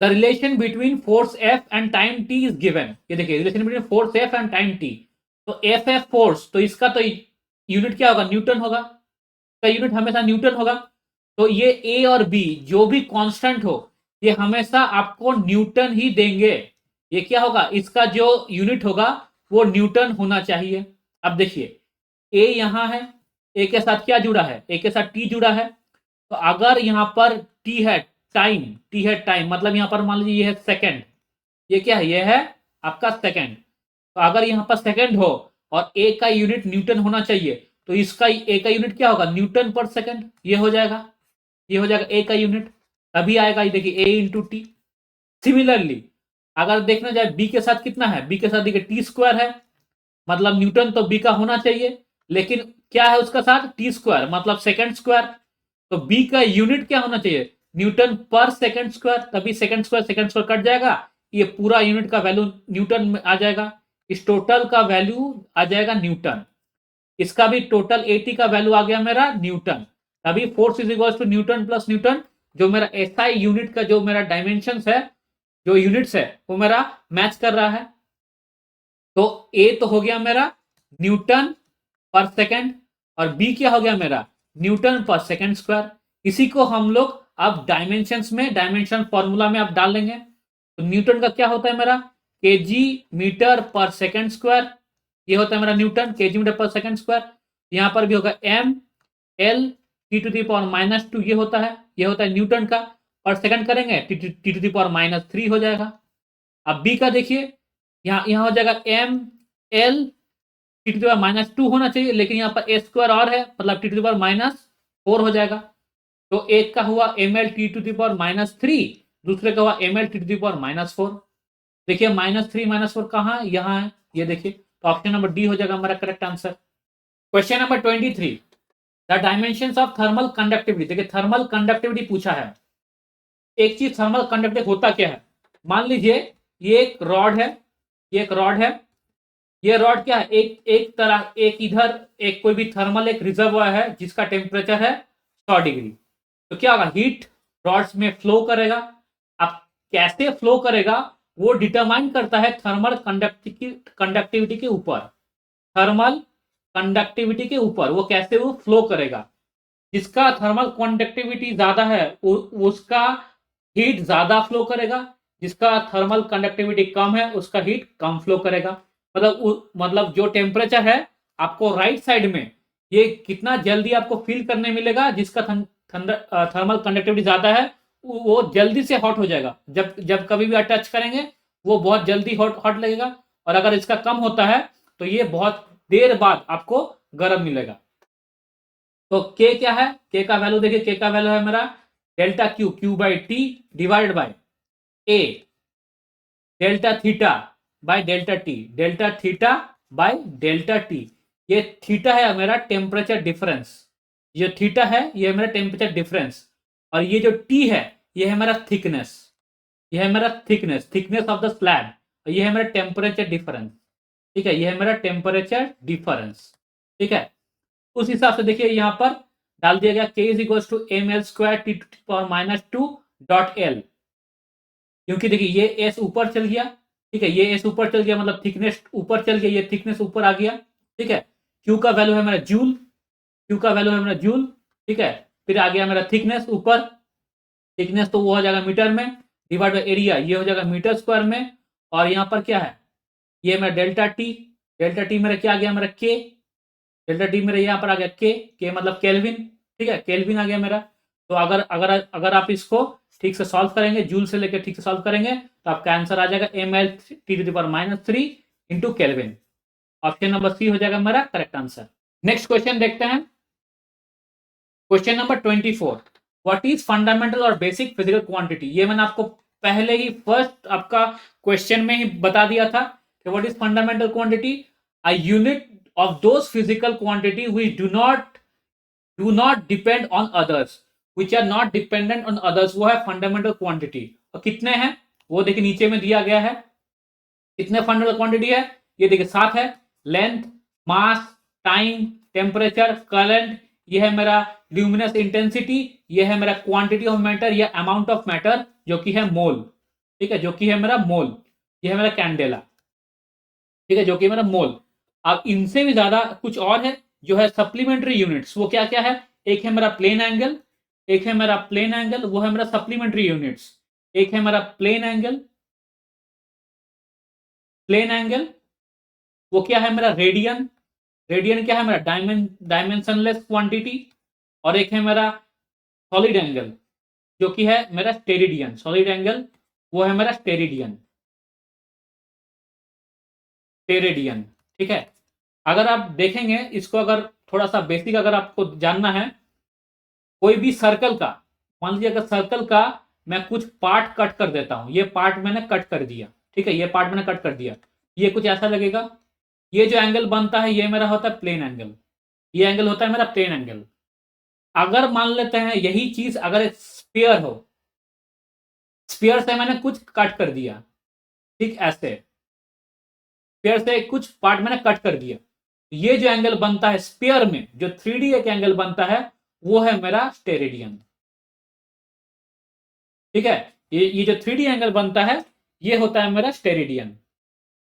The relation between force F and time T is given. ये देखिए relation between force F and time T, तो एफ एफ फोर्स, तो इसका तो यूनिट क्या होगा, न्यूटन होगा, तो यूनिट हमेशा न्यूटन होगा। तो ये ए और बी जो भी कांस्टेंट हो ये हमेशा आपको न्यूटन ही देंगे। ये क्या होगा, इसका जो यूनिट होगा वो न्यूटन होना चाहिए। अब देखिए ए यहां है, ए के साथ क्या जुड़ा है, ए के साथ टी जुड़ा है, तो अगर यहां पर टी है टाइम, टी है टाइम मतलब यहां पर मान लीजिए ये है सेकंड, ये क्या है, ये है आपका सेकंड। तो अगर यहां पर सेकंड हो और ए का यूनिट न्यूटन होना चाहिए, तो इसका ए का यूनिट क्या होगा, न्यूटन पर सेकंड, ये हो जाएगा, ये हो जाएगा ए का यूनिट, तभी आएगा ये देखिए ए इंटू टी। सिमिलरली अगर देखना जाए बी के साथ कितना है, बी के साथ देखिए टी स्क्वायर है, मतलब न्यूटन तो बी का होना चाहिए, लेकिन क्या है उसका साथ टी स्क्वायर मतलब सेकंड स्क्वायर, तो बी का यूनिट क्या होना चाहिए, न्यूटन पर सेकंड स्क्वायर, तभी सेकंड स्क्वायर कट जाएगा, ये पूरा यूनिट का वैल्यू न्यूटन में आ जाएगा, इस टोटल का वैल्यू आ जाएगा न्यूटन, इसका भी टोटल 80 का वैल्यू आ गया मेरा न्यूटन, तभी force is equal to newton plus newton. जो मेरा एसआई यूनिट का जो मेरा डायमेंशन है, जो यूनिट्स है वो मेरा मैच कर रहा है। तो ए तो हो गया मेरा न्यूटन पर सेकंड, और बी क्या हो गया मेरा न्यूटन पर सेकंड स्क्वायर। इसी को हम लोग अब डायमेंशंस में डायमेंशन फॉर्मूला में आप डाल लेंगे। तो न्यूटन का क्या होता है मेरा केजी मीटर पर सेकंड स्क्वायर, ये होता है मेरा न्यूटन केजी मीटर पर सेकंड स्क्वायर। यहां पर भी होगा M L T to the power -2 ये होता है, ये होता है न्यूटन का, और सेकंड करेंगे टी टू दी पावर -3 हो जाएगा। अब बी का देखिए यहाँ हो जाएगा M L T to the power -2 होना चाहिए, लेकिन यहाँ पर ए स्क्वायर और है मतलब टी टू दी पावर -4 हो जाएगा। तो एक का हुआ M L T to the power -3, दूसरे का हुआ M L T to the power -4। देखिए -3 -4 कहाँ है, यहाँ है, ये देखिए, तो ऑप्शन नंबर डी हो जाएगा हमारा correct answer. Question number 23, the dimensions of thermal conductivity. देखिए थर्मल कंडक्टिविटी पूछा है। एक चीज थर्मल कंडक्टिविटी होता क्या है, मान लीजिए ये एक रॉड है, ये एक रॉड है, ये रॉड क्या है, एक तरह एक इधर एक कोई भी थर्मल एक रिजर्वॉयर है जिसका टेम्परेचर है 100 डिग्री, तो क्या होगा हीट रॉड्स में फ्लो करेगा। अब कैसे फ्लो करेगा वो डिटरमाइन करता है थर्मल कंडक्टिविटी के ऊपर, थर्मल कंडक्टिविटी के ऊपर वो कैसे वो फ्लो करेगा। जिसका थर्मल कंडक्टिविटी ज्यादा है उसका हीट ज्यादा फ्लो करेगा, जिसका थर्मल कंडक्टिविटी कम है उसका हीट कम फ्लो करेगा। मतलब जो टेम्परेचर है आपको राइट साइड में ये कितना जल्दी आपको फील करने मिलेगा, जिसका थर्मल कंडक्टिविटी ज्यादा है वो जल्दी से हॉट हो जाएगा, जब जब कभी भी टच करेंगे वो बहुत जल्दी हॉट हॉट लगेगा, और अगर इसका कम होता है तो ये बहुत देर बाद आपको गर्म मिलेगा। तो के क्या है, के का वैल्यू देखिए, के का वैल्यू है मेरा delta Q, Q by T divide by A delta theta by delta T, delta theta by delta T. ये थीटा है मेरा टेम्परेचर डिफरेंस, ये थीटा है ये है मेरा टेम्परेचर डिफरेंस, और ये जो टी है ये है मेरा थिकनेस, ये है मेरा thickness, thickness of the slab, और ये है मेरा टेम्परेचर डिफरेंस। ठीक है, ये है मेरा टेम्परेचर डिफरेंस। ठीक है, उस हिसाब से देखिए यहां पर डाल दिया गया k is equal to M L square T to power minus two dot L, क्योंकि देखिए ये एस ऊपर चल गया। ठीक है, ये एस ऊपर चल गया मतलब थिकनेस ऊपर चल गया, ये थिकनेस ऊपर आ गया। ठीक है, क्यू का वैल्यू है मेरा जूल, क्यू का वैल्यू है मेरा जूल। ठीक है, फिर आ गया मेरा थिकनेस ऊपर, थिकनेस तो वो हो जाएगा मीटर में, डिवाइड बाय एरिया ये हो जाएगा मीटर स्क्वायर में, और यहाँ पर क्या है ये मेरा डेल्टा टी, डेल्टा टी मेरा क्या आ गया मेरा के, डेल्टा टी मेरा यहाँ पर आ गया के मतलब केल्विन। ठीक है, केल्विन आ गया मेरा। तो अगर अगर अगर आप इसको ठीक से सॉल्व करेंगे, जूल से लेकर ठीक से सॉल्व करेंगे तो आपका आंसर आ जाएगा M L T to the power minus three into kelvin. Option number C हो जाएगा मेरा करेक्ट आंसर। नेक्स्ट क्वेश्चन देखते हैं, question number 24, what is fundamental और बेसिक फिजिकल क्वांटिटी। ये मैंने आपको पहले ही फर्स्ट आपका क्वेश्चन में ही बता दिया था कि what is fundamental quantity, a unit of those physical quantity which do not depend on others, which are not dependent on others, वो है फंडामेंटल क्वांटिटी। और कितने हैं वो देखिए नीचे में दिया गया है, कितने फंडामेंटल क्वांटिटी है ये देखिए 7 है, लेंथ, मास, टाइम, टेम्परेचर, करंट, ये है मेरा ल्यूमिनस इंटेंसिटी, ये है मेरा क्वांटिटी ऑफ मैटर या अमाउंट ऑफ मैटर जो कि है मोल। ठीक है, जो कि है मेरा मोल, ये है मेरा कैंडेला। ठीक है, जो कि मेरा मोल। अब इनसे भी ज्यादा कुछ और है जो है सप्लीमेंट्री यूनिट्स, वो क्या क्या है, एक है मेरा प्लेन एंगल, एक है मेरा प्लेन एंगल, वो है मेरा सप्लीमेंट्री यूनिट्स। एक है मेरा प्लेन एंगल, प्लेन एंगल वो क्या है मेरा रेडियन, रेडियन क्या है मेरा डायमेंशनलेस क्वांटिटी। और एक है मेरा सॉलिड एंगल जो कि है मेरा स्टेरिडियन, सॉलिड एंगल वो है मेरा स्टेरिडियन, स्टेरिडियन। ठीक है, अगर आप देखेंगे इसको, अगर थोड़ा सा बेसिक अगर आपको जानना है, कोई भी सर्कल का, मान लीजिए अगर सर्कल का मैं कुछ पार्ट कट कर देता हूं, ये पार्ट मैंने कट कर दिया। ठीक है, ये पार्ट मैंने कट कर दिया, ये कुछ ऐसा लगेगा। ये जो एंगल बनता है ये मेरा होता है प्लेन एंगल, ये एंगल होता है मेरा प्लेन एंगल। अगर मान लेते हैं यही चीज अगर एक स्फीयर हो, स्फीयर से मैंने कुछ कट कर दिया, ठीक ऐसे स्फीयर से कुछ पार्ट मैंने कट कर दिया, ये जो एंगल बनता है स्फीयर में, जो 3D एक एंगल बनता है वो है मेरा स्टेरेडियन। ठीक है, ये जो 3D एंगल बनता है ये होता है मेरा स्टेरेडियन।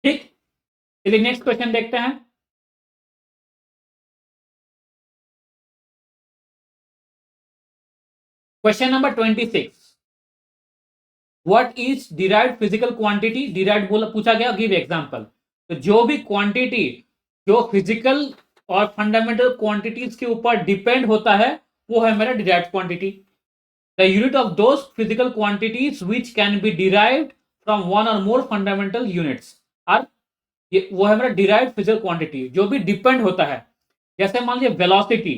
ठीक, चलिए नेक्स्ट क्वेश्चन देखते हैं, question number 26, what is derived physical quantity. Derived बोला पूछा गया, गिव एग्जांपल। तो जो भी क्वांटिटी जो फिजिकल और फंडामेंटल क्वांटिटीज के ऊपर डिपेंड होता है वो है मेरा derived quantity. The unit of those physical quantities which can be derived from one और मोर फंडामेंटल यूनिट्स और ये वो है मेरा डिराइव्ड फिजिकल क्वांटिटी जो भी डिपेंड होता है। जैसे मान लीजिए वेलोसिटी,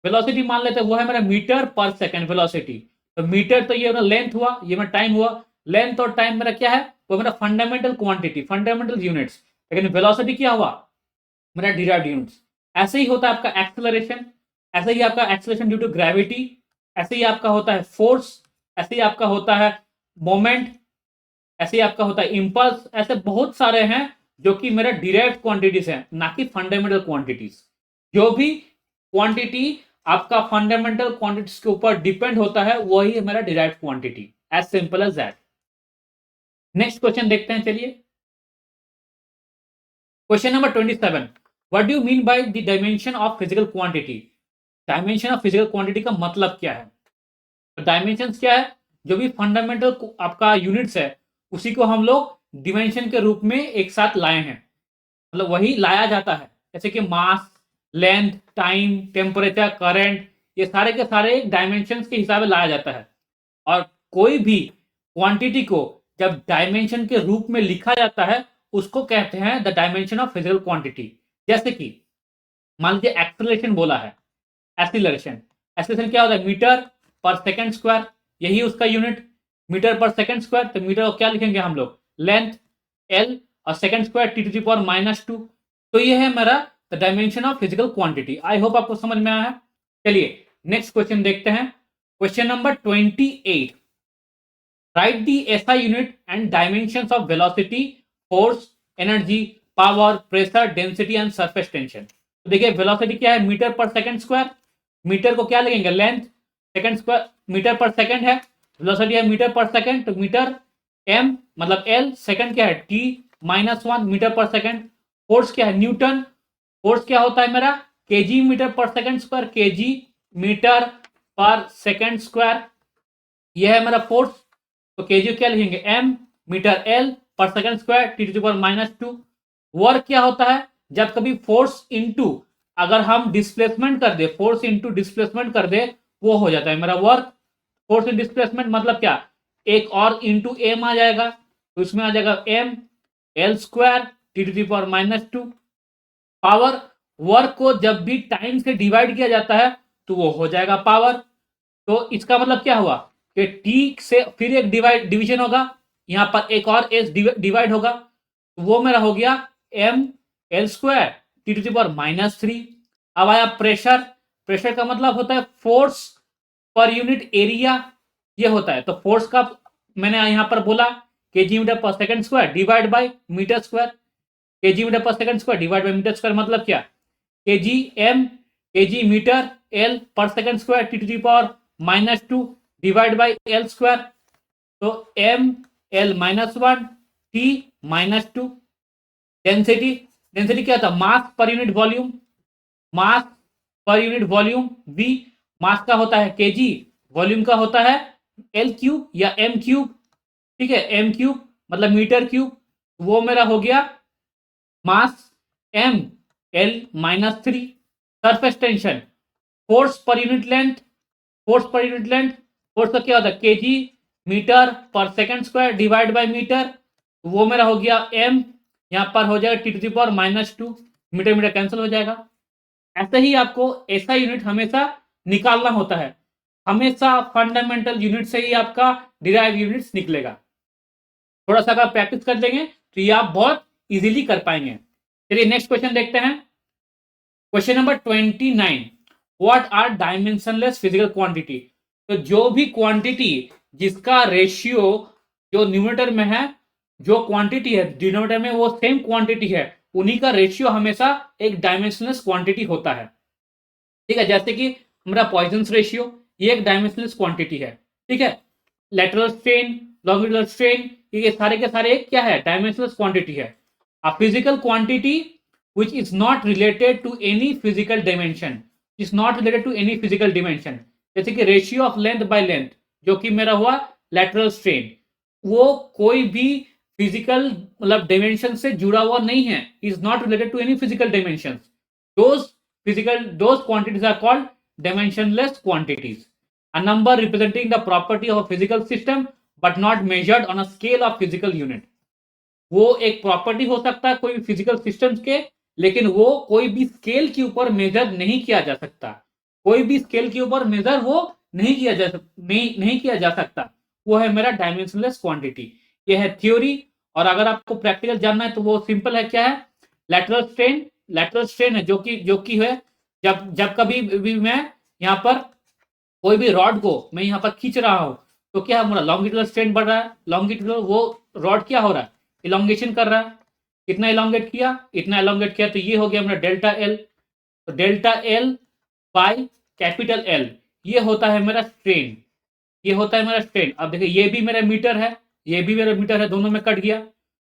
वेलोसिटी मान लेते हैं वो है मेरा मीटर पर सेकंड वेलोसिटी। तो मीटर तो ये मेरा लेंथ हुआ, ये मेरा टाइम हुआ, लेंथ और टाइम मेरा क्या है वो मेरा फंडामेंटल क्वांटिटी, फंडामेंटल यूनिट्स। लेकिन वेलोसिटी क्या हुआ मेरा डिराइव्ड यूनिट्स। ऐसे ही होता है आपका एक्सेलरेशन, ऐसे ही आपका एक्सेलरेशन ड्यू टू ग्रेविटी, ऐसे ही आपका होता है फोर्स, ऐसे ही आपका होता है मोमेंट, ऐसे ही आपका होता है इंपल्स। ऐसे बहुत सारे हैं जो कि मेरा डिराइव्ड क्वांटिटीज हैं, ना कि फंडामेंटल क्वांटिटीज। जो भी क्वांटिटी आपका फंडामेंटल क्वांटिटीज के ऊपर डिपेंड होता है वही है मेरा derived quantity, as simple as that. Next question देखते हैं, चलिए question number 27, what do you mean by the dimension of physical quantity. Dimension of physical quantity का मतलब क्या है। तो डायमेंशन क्या है, जो भी फंडामेंटल आपका यूनिट्स है उसी को हम लोग डिमेंशन के रूप में एक साथ लाए हैं, मतलब वही लाया जाता है। जैसे कि मास, लेंथ, टाइम, टेम्परेचर, करंट, ये सारे के सारे डायमेंशन के हिसाब से लाया जाता है। और कोई भी क्वांटिटी को जब डायमेंशन के रूप में लिखा जाता है उसको कहते हैं the dimension of physical quantity. जैसे कि मान लीजिए एक्सेलरेशन बोला है, एक्सीलरेशन, एक्सीलरेशन क्या होता है मीटर पर सेकंड स्क्वायर, यही उसका यूनिट। मीटर पर सेकंड स्क्वायर, तो मीटर को क्या लिखेंगे हम लोग, लेंथ l, और second square T to the power -2। तो ये है मेरा the dimension of physical quantity. I hope आपको समझ में आया है। चलिए नेक्स्ट क्वेश्चन देखते हैं। Question number 28, right the SI unit and dimensions of velocity, force, energy, power, pressure, density and surface tension. तो देखिए वेलोसिटी क्या है, मीटर पर सेकंड स्क्वायर, मीटर को क्या लगेंगे, लेंथ, सेकंड स्क्वायर मीटर पर सेकंड है, वेलोसिटी है मीटर पर सेकंड, तो मीटर m मतलब l, सेकंड क्या है t -1 मीटर पर सेकंड, फोर्स क्या है न्यूटन, फोर्स क्या होता है मेरा kg मीटर पर सेकंड स्क्वायर, kg मीटर पर सेकंड स्क्वायर, यह है मेरा फोर्स। तो kg क्या लिखेंगे, m meter l per second square T to the power -2। Work क्या होता है, जब कभी फोर्स इनटू अगर हम डिस्प्लेसमेंट कर दे, फोर्स इनटू डिस्प्लेसमेंट कर दे, वो हो जाता है मेरा वर्क। फोर्स इन डिस्प्लेसमेंट मतलब क्या, एक और इंटू एम आ जाएगा, तो इसमें आ जाएगा M L square T to the power -2। Power, work को जब भी टाइम से डिवाइड किया जाता है तो वो हो जाएगा पावर। तो इसका मतलब क्या हुआ कि टी से फिर एक डिवीजन होगा, यहां पर एक और एस डिवाइड होगा, तो वो मेरा हो गया M L square T to the power -3। अब आया प्रेशर, प्रेशर का मतलब होता है फोर्स पर यूनिट एरिया, ये होता है। तो फोर्स का मैंने यहां पर बोला केजी मीटर पर second square divide by metre square, kg metre पर second square divide by metre square मतलब क्या, kg M, kg metre L per second square T to the power -2 divide by L square, तो M L -1 T -2। Density, density क्या था, मास पर यूनिट वॉल्यूम, मास पर यूनिट वॉल्यूम v, मास का होता है केजी, वॉल्यूम का होता है एल क्यूब या एम क्यूब, ठीक है, एम क्यूब मतलब मीटर क्यूब, वो मेरा हो गया mass M L -3। Surface tension, force per unit length, force per unit length, force का क्या होता है केजी मीटर पर second square divide by metre, वो मेरा हो गया एम, यहां पर हो जाएगा T to the power -2, metre metre cancel हो जाएगा। ऐसे ही आपको ऐसा यूनिट हमेशा निकालना होता है, हमेशा फंडामेंटल यूनिट से ही आपका डिराइव यूनिट्स निकलेगा। थोड़ा सा अगर प्रैक्टिस कर देंगे तो ये आप बहुत इजीली कर पाएंगे। चलिए नेक्स्ट क्वेश्चन देखते हैं। Question number 29, what are dimensionless physical quantity. तो जो भी क्वांटिटी जिसका रेशियो जो न्यूमरेटर में है, जो क्वांटिटी है डिनोमिनेटर में वो सेम क्वांटिटी है, उन्हीं का रेशियो हमेशा एक डायमेंशनलेस क्वांटिटी होता है। ठीक है, जैसे कि हमारा पॉइजन्स रेशियो, ये एक डायमेंशनलेस क्वांटिटी है। ठीक है, लेटरल स्ट्रेन, लॉन्गिट्यूडनल स्ट्रेन, ये सारे के सारे एक क्या है, डायमेंशनलेस क्वांटिटी है। A physical quantity which is not related to any physical dimension, is not related to any physical dimension, जैसे कि ratio of length by length, जो कि मेरा हुआ लेटरल स्ट्रेन, वो कोई भी फिजिकल मतलब डायमेंशन से जुड़ा हुआ नहीं है, is not related to any physical dimension. Those quantities are called dimensionless quantities. A number representing the property of a physical system but not measured on a scale of physical unit. वो एक प्रॉपर्टी हो सकता है कोई फिजिकल सिस्टम्स के, लेकिन वो कोई भी स्केल के ऊपर मेजर नहीं किया जा सकता, कोई भी स्केल के ऊपर मेजर वो नहीं किया जा नहीं किया जा सकता, वो है मेरा डायमेंशनलेस क्वांटिटी। ये है थ्योरी, और अगर आपको प्रैक्टिकल जानना है तो वो सिंपल है, क्या है, लेटरल स्ट्रेन, लेटरल स्ट्रेन है जो कि है जब जब कभी भी मैं यहाँ पर कोई भी रॉड को मैं यहाँ पर खींच रहा हूं, तो क्या हमारा लॉन्गिट्यूडनल स्ट्रेन बढ़ रहा है, लॉन्गिट्यूडनल वो रॉड क्या हो रहा है, इलोंगेशन कर रहा है, कितना इलोंगेट किया, इतना इलोंगेट किया, तो ये हो गया मेरा डेल्टा एल। तो delta L by capital L, ये होता है मेरा स्ट्रेन, ये होता है मेरा स्ट्रेन। अब देखिए ये भी मेरा मीटर है, ये भी मेरा मीटर है, दोनों में कट गया,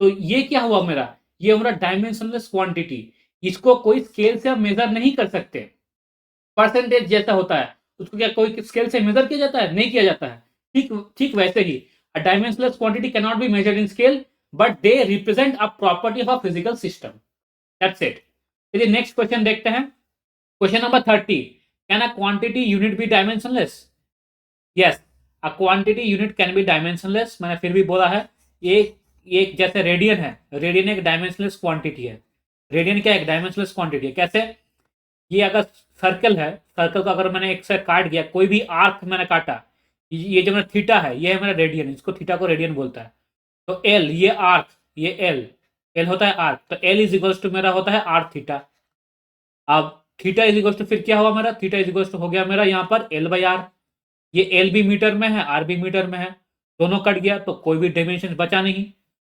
तो ये क्या हुआ मेरा, ये मेरा डायमेंशनलेस क्वांटिटी, इसको कोई स्केल से आप मेजर नहीं कर सकते। परसेंटेज जैसा होता है उसको क्या कोई स्केल से मेजर किया जाता है, नहीं किया जाता है। ठीक ठीक वैसे ही a dimensionless quantity cannot be measured in scale but they represent a property of a physical system. That's it. चलिए नेक्स्ट क्वेश्चन देखते हैं। Question number 30, can a quantity unit be dimensionless. Yes, a quantity unit can be dimensionless. मैंने फिर भी बोला है, ये जैसे रेडियन है, रेडियन एक डायमेंशनलेस क्वांटिटी है। रेडियन क्या एक डायमेंशनलेस क्वांटिटी है, कैसे, ये अगर सर्कल है, सर्कल को अगर मैंने एक से काट दिया, कोई भी आर्क मैंने काटा, ये जो मेरा थीटा है ये है मेरा रेडियन, इसको थीटा को रेडियन बोलता है। तो एल ये आर्क, ये एल, एल होता है आर्क, तो एल इज इक्वल्स टू मेरा होता है आर थीटा। अब थीटा इज इक्वल्स टू फिर क्या हुआ मेरा, थीटा इज इक्वल्स टू हो गया मेरा यहाँ पर एल बाई आर। ये एल भी मीटर में है, आर भी मीटर में है, दोनों कट गया तो कोई भी डायमेंशन बचा नहीं।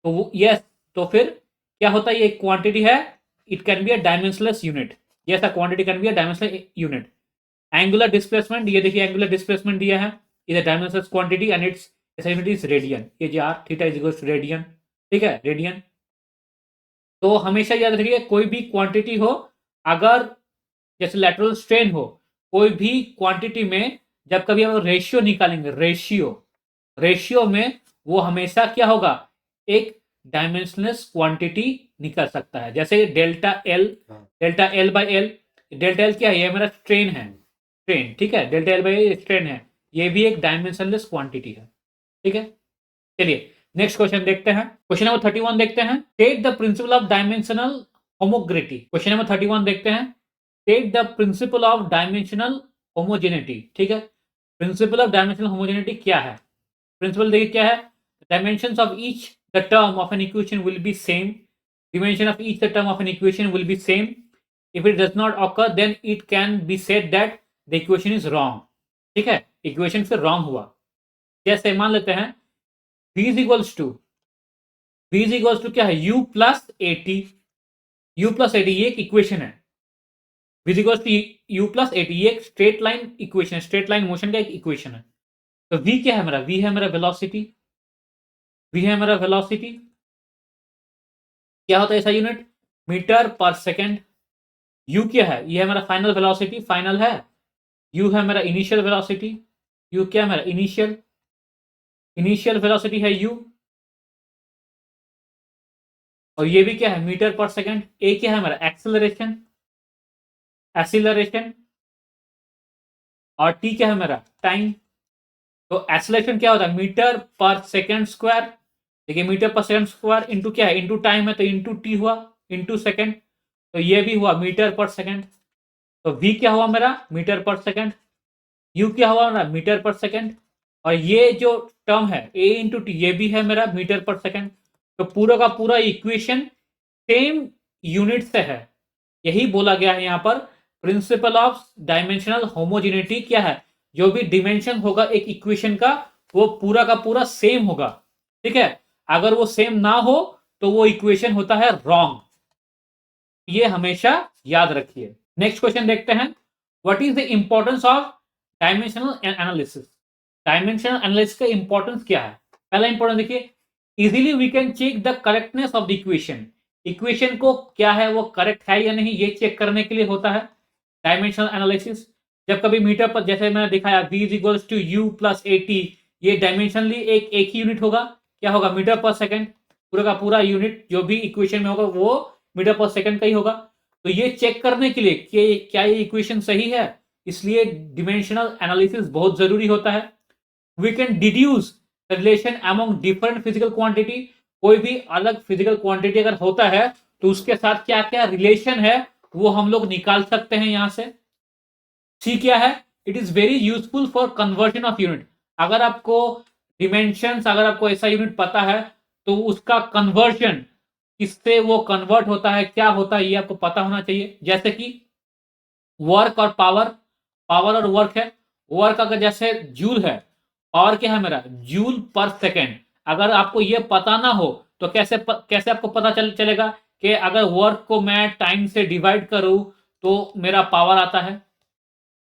तो वो यस, तो फिर क्या होता है, ये क्वांटिटी है, it can be a dimensionless unit. Yes a quantity can be a dimensionless unit. Angular displacement, ये देखिए एंगुलर डिस्प्लेसमेंट दिया है, is a dimensionless quantity and its unit is radian. ये जो R theta is equals to radian, ठीक है, रेडियन। तो हमेशा याद रखिए कोई भी क्वांटिटी हो, अगर जैसे लेटरल स्ट्रेन हो, कोई भी क्वांटिटी में जब कभी हम रेशियो निकालेंगे, रेशियो, रेशियो में वो हमेशा क्या होगा, एक डायमेंशनलेस क्वांटिटी निकल सकता है। जैसे delta L, delta L by L, delta L क्या है, ये मेरा स्ट्रेन है, स्ट्रेन, ठीक है, डेल्टा एल बाई स्ट्रेन है, ये भी एक डायमेंशनलेस क्वांटिटी है, ठीक है। चलिए नेक्स्ट क्वेश्चन देखते हैं, क्वेश्चन नंबर 31 देखते हैं। Take the principle of dimensional homogeneity. Question number 31 देखते हैं। Take the principle of dimensional homogeneity, ठीक है। प्रिंसिपल ऑफ डायमेंशनल होमोजेनिटी क्या है, प्रिंसिपल देखिए क्या है, dimensions of each the term of an equation will be same, dimension of each the term of an equation will be same. If it does not occur then it can be said that the equation is wrong, ठीक है, इक्वेशन फिर रॉन्ग हुआ। जैसे मान लेते हैं v is equals to, v is equals to क्या है, u plus A T, u plus A T, ये एक इक्वेशन है। v is equals to u plus A T, ये एक straight line equation, straight line motion का एक इक्वेशन है। तो v क्या है मेरा, v है मेरा वेलोसिटी, v है मेरा वेलोसिटी, क्या होता है ऐसा unit, meter per second. u क्या है, ये है मेरा फाइनल वेलोसिटी, फाइनल है। u है मेरा इनिशियल वेलोसिटी, u क्या है मेरा इनिशियल, इनिशियल वेलोसिटी है u। और ये भी क्या है, मीटर पर सेकेंड। a क्या है मेरा एक्सेलरेशन, एक्सीलरेशन। और t क्या है मेरा टाइम। तो एक्सेलरेशन क्या होता है, मीटर पर सेकेंड स्क्वायर, देखिए metre per second square into क्या है, इंटू टाइम है, तो इंटू टी हुआ, इंटू सेकेंड। तो ये भी हुआ मीटर पर सेकेंड। तो v क्या हुआ मेरा, मीटर पर सेकेंड। u क्या हुआ मेरा, मीटर पर सेकेंड। और ये जो टर्म है a इंटू टी, ये भी है मेरा मीटर पर सेकेंड। तो पूरा का पूरा इक्वेशन सेम यूनिट से है। यही बोला गया है यहाँ पर, प्रिंसिपल ऑफ डायमेंशनल होमोजेनिटी क्या है, जो भी डिमेंशन होगा एक इक्वेशन का, वो पूरा का पूरा सेम होगा, ठीक है। अगर वो सेम ना हो तो वो इक्वेशन होता है रॉन्ग, ये हमेशा याद रखिए। नेक्स्ट क्वेश्चन देखते हैं, what is the importance of dimensional analysis. Dimensional analysis का इंपॉर्टेंस क्या है। पहला इंपॉर्टेंस देखिए, easily we can check the correctness of the equation. Equation को क्या है वो करेक्ट है या नहीं, ये चेक करने के लिए होता है डायमेंशनल एनालिसिस। जब कभी मीटर पर, जैसे मैंने दिखाया v is equals to U plus A T, ये डायमेंशनली एक ही यूनिट होगा, क्या होगा, मीटर पर सेकंड। पूरा का पूरा यूनिट जो भी इक्वेशन में होगा वो मीटर पर सेकंड का ही होगा। तो ये चेक करने के लिए कि क्या ये इक्वेशन सही है, इसलिए डिमेंशनल एनालिसिस बहुत जरूरी होता है। We can deduce relation among different physical quantity. कोई भी अलग फिजिकल क्वांटिटी अगर होता है तो उसके साथ क्या क्या रिलेशन है वो हम लोग निकाल सकते हैं यहां से। सी क्या है, it is very useful for conversion of unit. अगर आपको डिमेंशंस, अगर आपको ऐसा यूनिट पता है तो उसका कन्वर्जन, किससे वो कन्वर्ट होता है, क्या होता है, ये आपको पता होना चाहिए। जैसे कि वर्क और पावर, पावर और वर्क है, वर्क अगर जैसे जूल है, पावर क्या है मेरा, जूल पर सेकेंड। अगर आपको ये पता ना हो तो कैसे आपको पता चलेगा कि अगर वर्क को मैं टाइम से डिवाइड करूं तो मेरा पावर आता है,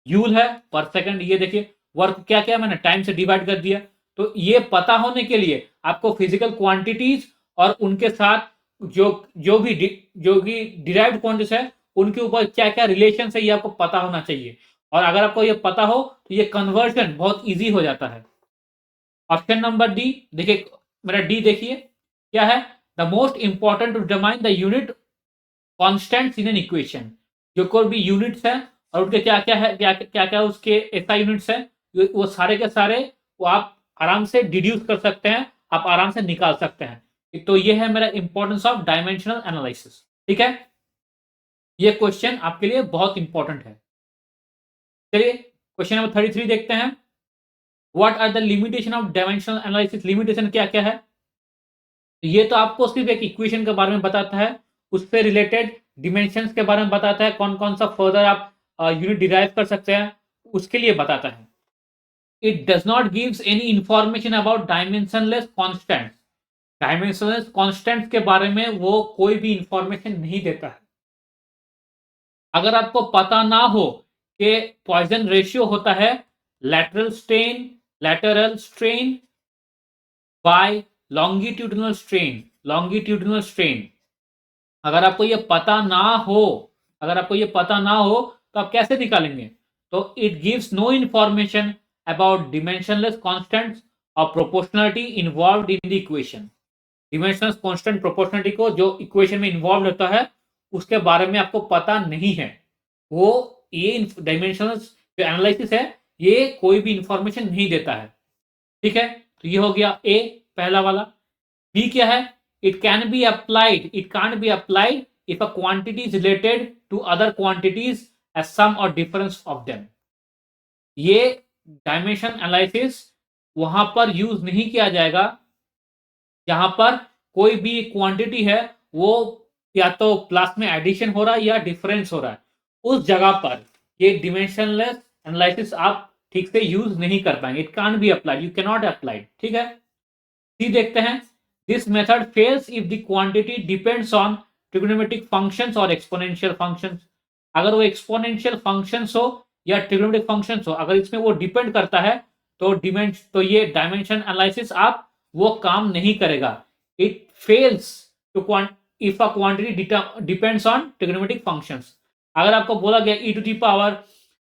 जूल है पर सेकेंड। ये देखिए वर्क क्या क्या मैंने टाइम से डिवाइड कर दिया। तो ये पता होने के लिए आपको फिजिकल क्वांटिटीज और उनके साथ जो जो भी डिराइव्ड क्वांटिटीज है उनके ऊपर क्या क्या रिलेशन है ये आपको पता होना चाहिए। और अगर आपको ये पता हो तो ये कन्वर्जन बहुत इजी हो जाता है। ऑप्शन नंबर डी देखिए, मेरा डी देखिए क्या है, the most important to determine the unit constants in an equation. जो कोई भी यूनिट्स है और उनके क्या क्या है, क्या क्या क्या उसके ऐसा यूनिट्स है, वो सारे के सारे वो आप आराम से डिड्यूस कर सकते हैं, आप आराम से निकाल सकते हैं। तो ये है मेरा इंपॉर्टेंस ऑफ डायमेंशनल एनालिसिस, ठीक है। ये क्वेश्चन आपके लिए बहुत इंपॉर्टेंट है। चलिए क्वेश्चन नंबर 33 देखते हैं। What are the limitation of dimensional analysis, limitation क्या क्या है? ये तो आपको सिर्फ एक इक्वेशन के बारे में बताता है, उससे रिलेटेड डिमेंशंस के बारे में बताता है, कौन कौन सा फर्दर आप यूनिट डिराइव कर सकते हैं, उसके लिए बताता है। It does not gives any information about dimensionless constants, dimensionless constants के बारे में वो कोई भी इंफॉर्मेशन नहीं देता है। अगर आपको पता ना हो कि पॉइजन रेशियो होता है lateral strain by longitudinal strain, अगर आपको ये पता ना हो, तो आप कैसे निकालेंगे? तो it gives no information about dimensionless constants और proportionality involved in the equation. Dimensionless constant proportionality को जो इक्वेशन में इन्वॉल्व होता है उसके बारे में आपको पता नहीं है, वो ये डायमेंशनलेस जो एनालिसिस है ये कोई भी इंफॉर्मेशन नहीं देता है। ठीक है, तो ये हो गया ए, पहला वाला। बी क्या है? It can be applied, it can't be applied if a quantity is related to other quantities as sum और डिफरेंस ऑफ देम। ये डायमेंशन एनालिसिस वहां पर यूज नहीं किया जाएगा जहां पर कोई भी क्वांटिटी है वो या तो क्लास में एडिशन हो रहा है या डिफरेंस हो रहा है, उस जगह पर ये डिमेंशनलेस एनालिसिस आप ठीक से यूज नहीं कर पाएंगे। It can't be applied, you can not applied. ठीक है, सी देखते हैं। This method fails if the quantity depends on trigonometric functions और एक्सपोनेंशियल फंक्शंस। अगर वो एक्सपोनेंशियल फंक्शंस हो या ट्रिग्नोमेट्रिक फंक्शंस हो, अगर इसमें वो डिपेंड करता है तो ये डायमेंशन एनालिसिस आप वो काम नहीं करेगा। It fails to if a quantity depends on trigonometric functions. अगर आपको बोला गया ई टू दी पावर,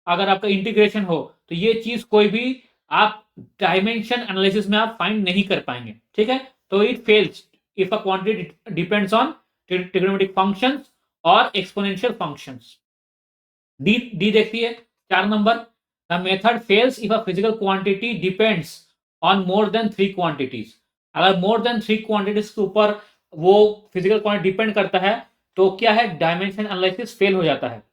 अगर आपका इंटीग्रेशन हो तो ये चीज कोई भी आप डायमेंशन एनालिसिस में आप फाइंड नहीं कर पाएंगे। ठीक है, तो it fails if a quantity depends on trigonometric functions और एक्सपोनेंशियल फंक्शंस। डी देखिए 4 number. The method fails if a physical quantity depends on more than 3 quantities. अगर मोर देन 3 क्वांटिटीज के ऊपर वो फिजिकल क्वांटिटी डिपेंड करता है तो क्या है, डायमेंशन एनालिसिस फेल हो जाता है।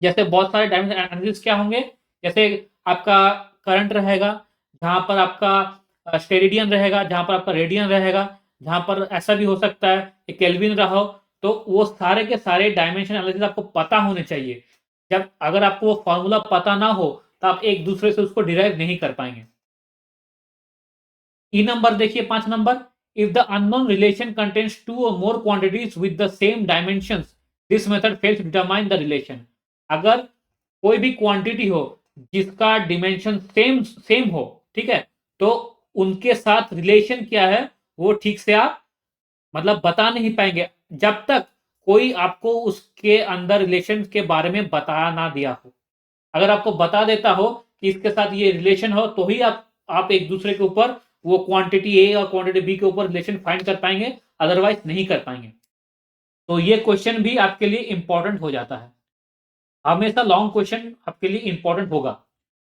जैसे बहुत सारे डायमेंशन एनालिसिस क्या होंगे, जैसे आपका करंट रहेगा, जहां पर आपका स्टेरेडियन रहेगा, जहां पर आपका रेडियन रहेगा, जहां पर ऐसा भी हो सकता है कि केल्विन रहा हो। तो वो सारे के सारे डायमेंशन एनालिसिस आपको पता होने चाहिए। जब अगर आपको वो फॉर्मूला पता ना हो तो आप एक दूसरे से उसको डिराइव नहीं कर पाएंगे। ई नंबर देखिए 5 number. If the unknown relation contains 2 और more quantities with the same dimensions, this method fails to determine the relation. अगर कोई भी क्वांटिटी हो जिसका डिमेंशन सेम सेम हो, ठीक है, तो उनके साथ रिलेशन क्या है वो ठीक से आप मतलब बता नहीं पाएंगे जब तक कोई आपको उसके अंदर रिलेशन के बारे में बता ना दिया हो। अगर आपको बता देता हो कि इसके साथ ये रिलेशन हो तो ही आप एक दूसरे के ऊपर वो क्वांटिटी ए और क्वांटिटी बी के ऊपर रिलेशन फाइंड कर पाएंगे, अदरवाइज नहीं कर पाएंगे। तो ये क्वेश्चन भी आपके लिए इंपॉर्टेंट हो जाता है। हमेशा लॉन्ग क्वेश्चन आपके लिए इंपॉर्टेंट होगा।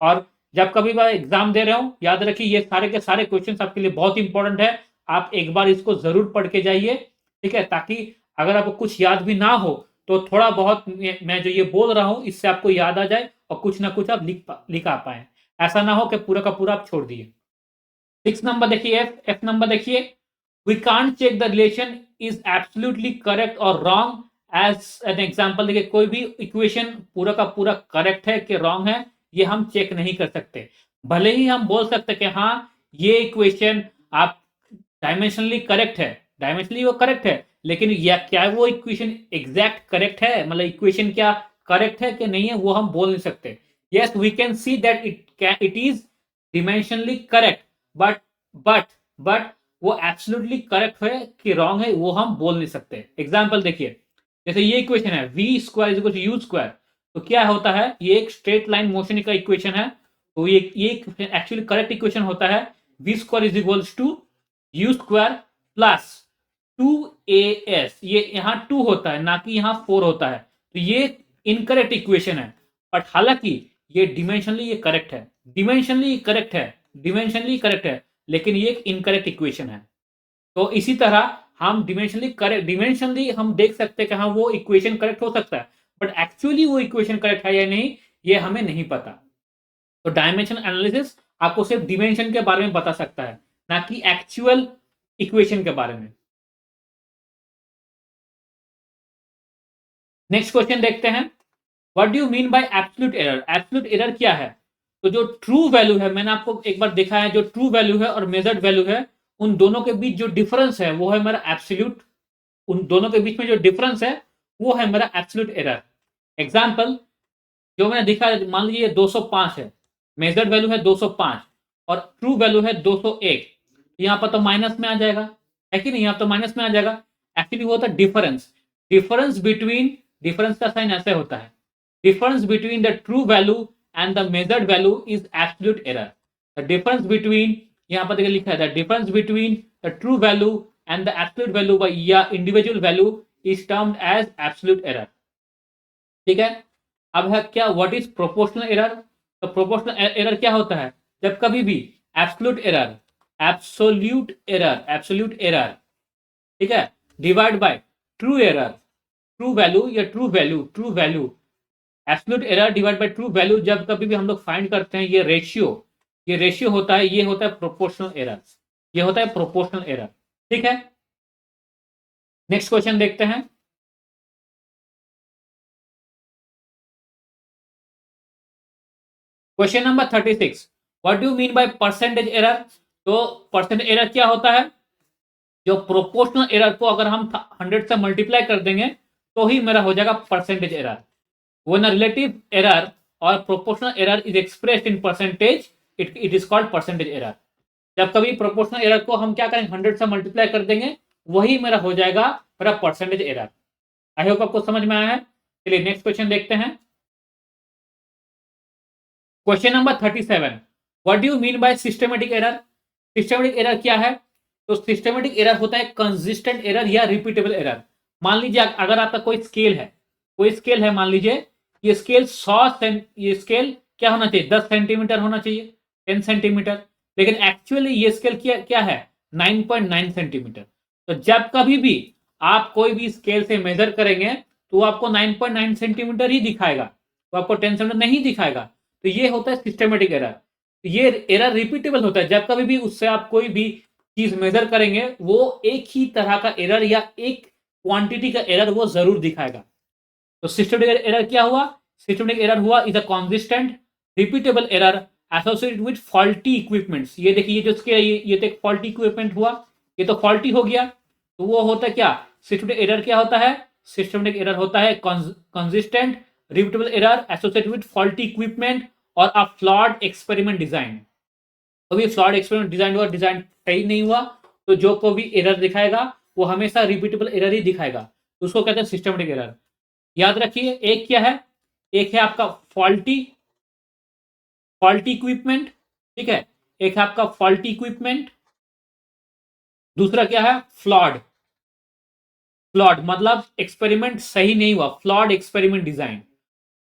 और जब कभी बार एग्जाम दे रहे हो याद रखिए ये सारे के सारे क्वेश्चन आपके लिए बहुत इंपॉर्टेंट है। आप एक बार इसको जरूर पढ़ के जाइए, ठीक है, ताकि अगर आपको कुछ याद भी ना हो तो थोड़ा बहुत मैं जो ये बोल रहा हूं इससे आपको याद आ जाए और कुछ ना कुछ आप लिख आ पाए। ऐसा ना हो कि पूरा का पूरा आप छोड़ दिए। 6 नंबर देखिए, एफ नंबर देखिए। We can't check the relation is absolutely correct और रॉन्ग एज एन एग्जांपल। देखिए कोई भी इक्वेशन पूरा का पूरा करेक्ट है कि रॉन्ग है ये हम चेक नहीं कर सकते। भले ही हम बोल सकते कि हाँ ये इक्वेशन आप डायमेंशनली करेक्ट है, डायमेंशनली वो करेक्ट है, लेकिन या क्या वो इक्वेशन एग्जैक्ट करेक्ट है, मतलब इक्वेशन क्या करेक्ट है कि नहीं है वो हम बोल नहीं सकते। Yes we can see that it is dimensionally correct, but but but वो एब्सोल्युटली करेक्ट है कि रॉन्ग है वो हम बोल नहीं सकते। एग्जाम्पल देखिए, जैसे ये इक्वेशन है V square is equal to U square, तो क्या होता है ये एक स्ट्रेट लाइन मोशन का इक्वेशन है, तो ये एक्चुअली करेक्ट इक्वेशन होता है V square is equals to U square plus 2as। ये यहाँ 2 होता है ना कि यहाँ 4 होता है, तो ये इनकरेक्ट इक्वेशन है। बट हालांकि ये डिमेंशनली ये करेक्ट है, डिमेंशनली करेक्ट है, डिमेंशनली करेक्ट है, लेकिन ये एक इनकरेक्ट इक्वेशन है। तो इसी तरह हम डिमेंशनली हम देख सकते हैं कि हाँ वो इक्वेशन करेक्ट हो सकता है, बट एक्चुअली वो इक्वेशन करेक्ट है या नहीं ये हमें नहीं पता। तो डायमेंशन एनालिसिस आपको सिर्फ डिमेंशन के बारे में बता सकता है, ना कि एक्चुअल इक्वेशन के बारे में। नेक्स्ट क्वेश्चन देखते हैं, what do you mean bye absolute error? Absolute error क्या है? तो जो ट्रू वैल्यू है, मैंने आपको एक बार दिखाया है, जो ट्रू वैल्यू है और मेजर्ड वैल्यू है, उन दोनों के बीच जो डिफरेंस है वो है मेरा एब्सोल्यूट। उन दोनों के बीच में जो डिफरेंस है वो है मेरा एब्सोल्यूट एरर। एग्जांपल जो मैंने दिखा, मान लीजिए 205 है, मेजर्ड वैल्यू है 205 और ट्रू वैल्यू है 201। यहाँ पर तो माइनस में आ जाएगा, है कि नहीं? यहाँ तो माइनस में आ जाएगा। एक्चुअली वो होता है डिफरेंस। डिफरेंस बिटवीन, डिफरेंस का साइन ऐसे होता है, difference between the true value and the measured value is absolute error. The difference between, यहाँ पर देखिए लिखा है, the difference between the true value and the absolute value by या individual value is termed as absolute error. ठीक है। अब है क्या, what is proportional error? तो proportional error क्या होता है? जब कभी भी absolute error, absolute error, absolute error, ठीक है, divide by true error, true value या true value, true value, absolute error divide by true value, जब कभी भी हम लोग फाइंड करते हैं ये रेशियो, ये रेशियो होता है, ये होता है प्रोपोर्शनल एरर, ये होता है प्रोपोर्शनल एरर। ठीक है। नेक्स्ट क्वेश्चन देखते हैं, question number 36, what do you mean by percentage error? तो परसेंटेज एरर क्या होता है? जो प्रोपोर्शनल एरर को अगर हम 100 से मल्टीप्लाई कर देंगे तो ही मेरा हो जाएगा percentage error. When a relative error or proportional error is expressed in percentage, it is called percentage error. जब कभी प्रोपोर्शनल एरर को हम क्या करेंगे, 100 से मल्टीप्लाई कर देंगे, वही मेरा हो जाएगा मेरा परसेंटेज एरर। आई होप आपको समझ में आया है। चलिए नेक्स्ट क्वेश्चन देखते हैं, question number 37, what do you mean bye systematic error? Systematic error क्या है? तो सिस्टमेटिक एरर होता है कंसिस्टेंट एरर या रिपीटेबल एरर। मान लीजिए अगर आपका कोई स्केल है, कोई स्केल है, मान लीजिए ये स्केल 100 ये स्केल क्या होना चाहिए, 10 सेंटीमीटर होना चाहिए, 10 सेंटीमीटर, लेकिन एक्चुअली ये स्केल क्या है, 9.9 सेंटीमीटर। तो जब कभी भी आप कोई भी स्केल से मेजर करेंगे तो आपको 9.9 सेंटीमीटर ही दिखाएगा, तो आपको 10 सेंटीमीटर नहीं दिखाएगा। तो ये होता है सिस्टमेटिक एरर। तो ये एरर रिपीटेबल होता है, जब कभी भी उससे आप कोई भी चीज मेजर करेंगे वो एक ही तरह का एरर या एक क्वांटिटी का एरर वो जरूर दिखाएगा। तो सिस्टमेटिक एरर क्या हुआ? सिस्टमेटिक एरर हुआ is a consistent repeatable error associated with faulty equipments. ये देखिए, ये जो स्केल है, ये तो एक फॉल्टी इक्विपमेंट हुआ, ये तो फॉल्टी हो गया। तो वो होता है क्या, सिस्टमेटिक एरर क्या होता है? सिस्टमेटिक एरर होता है consistent repeatable error associated with faulty equipment और अ फ्लॉड एक्सपेरिमेंट डिजाइन। कभी फ्लॉड एक्सपेरिमेंट डिजाइन हुआ, डिजाइन सही नहीं हुआ, तो जो को भी एरर दिखाएगा वो हमेशा रिपीटेबल एरर ही दिखाएगा, तो उसको कहते हैं सिस्टमेटिक एरर। याद रखिए, एक क्या है, एक है आपका फॉल्टी, फॉल्टी इक्विपमेंट, ठीक है, एक है आपका फॉल्टी इक्विपमेंट, दूसरा क्या है, फ्लॉड। फ्लॉड मतलब एक्सपेरिमेंट सही नहीं हुआ, flawed experiment design,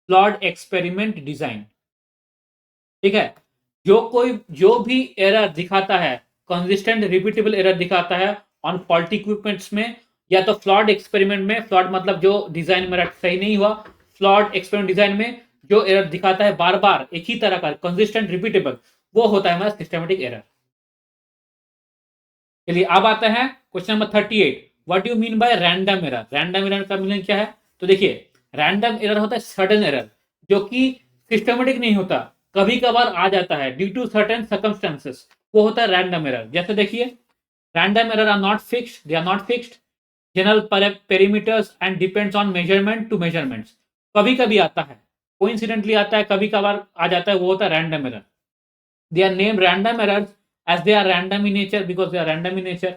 flawed experiment design. ठीक है। जो भी एरर दिखाता है, कंसिस्टेंट रिपीटेबल एरर दिखाता है ऑन फॉल्टी इक्विपमेंट्स में, या तो फ्लॉड एक्सपेरिमेंट में, फ्लॉड मतलब जो डिजाइन मेरा सही नहीं हुआ, फ्लॉड एक्सपेरिमेंट डिजाइन में जो एरर दिखाता है बार बार एक ही तरह का कंसिस्टेंट रिपीटेबल, वो होता है हमारा सिस्टमेटिक एरर। चलिए अब आता है question number 38, what you mean bye random error? Random error का मीनिंग क्या है? तो देखिए, रैंडम एरर होता है सडन एरर जो कि सिस्टमेटिक नहीं होता, कभी कभार आ जाता है ड्यू टू सर्टेन सर्कमस्टेंसेस, वो होता है रैंडम एरर। जैसे देखिए, random error are not fixed, they are not fixed general parameters and depends on measurement to measurements. कभी कभी आता है, कोइंसिडेंटली आता है, कभी कभार आ जाता है, वो होता है random error. They are name random errors as they are random in nature because they are random in nature.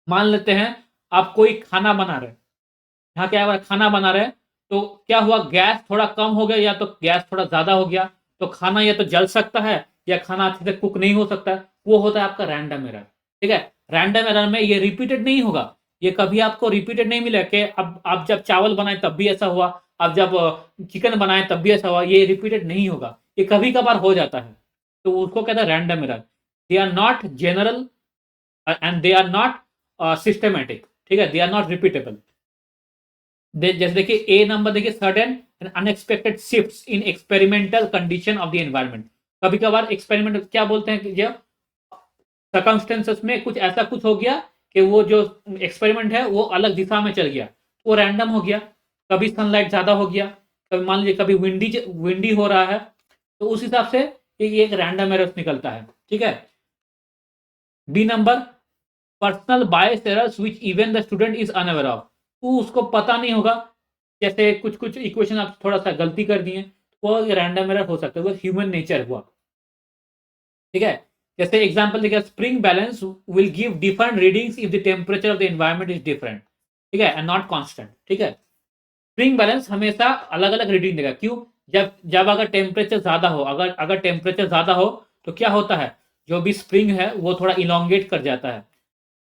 मान लेते हैं आप कोई खाना बना रहे, यहाँ क्या हुआ, खाना बना रहे, तो क्या हुआ, गैस थोड़ा कम हो गया या तो गैस थोड़ा ज्यादा हो गया, तो खाना या तो जल सकता है या खाना अच्छे से कुक नहीं हो सकता है, वो होता है आपका रैंडम एरर। ठीक है। रैंडम एरर में ये रिपीटेड नहीं होगा, ये कभी आपको रिपीटेड नहीं मिला कि अब आप जब चावल बनाए तब भी ऐसा हुआ, अब जब चिकन बनाए तब भी ऐसा हुआ, ये रिपीटेड नहीं होगा, ये कभी कभार हो जाता है, तो उसको कहता है random error. They are not general and they are not systematic, ठीक है, दे आर नॉट रिपीटेबल। जैसे देखिए ए नंबर, देखिए sudden and unexpected shifts in experimental condition of the environment. कभी कभार एक्सपेरिमेंट क्या बोलते हैं कि जब सर्कमस्टेंसेस में कुछ ऐसा कुछ हो गया कि वो जो एक्सपेरिमेंट है वो अलग दिशा में चल गया, वो रैंडम हो गया। कभी सनलाइट ज्यादा हो गया, कभी मान लीजिए कभी विंडी विंडी हो रहा है, तो उस हिसाब से ये एक रैंडम एरर्स निकलता है। ठीक है। B number, personal bias errors which even the student is unaware of, तो उसको पता नहीं होगा, जैसे कुछ कुछ इक्वेशन आप थोड़ा सा गलती कर दिए, वो रैंडम एरर हो सकता है, वो ह्यूमन नेचर हुआ। ठीक है। जैसे एग्जांपल देखिए, spring balance will give different readings if the temperature of the environment is different. ठीक है, एंड नॉट कांस्टेंट। ठीक है। स्प्रिंग बैलेंस हमेशा अलग अलग रीडिंग देगा। क्यों? जब जब अगर टेम्परेचर ज्यादा हो, अगर अगर टेम्परेचर ज्यादा हो तो क्या होता है, जो भी स्प्रिंग है वो थोड़ा इलोंगेट कर जाता है।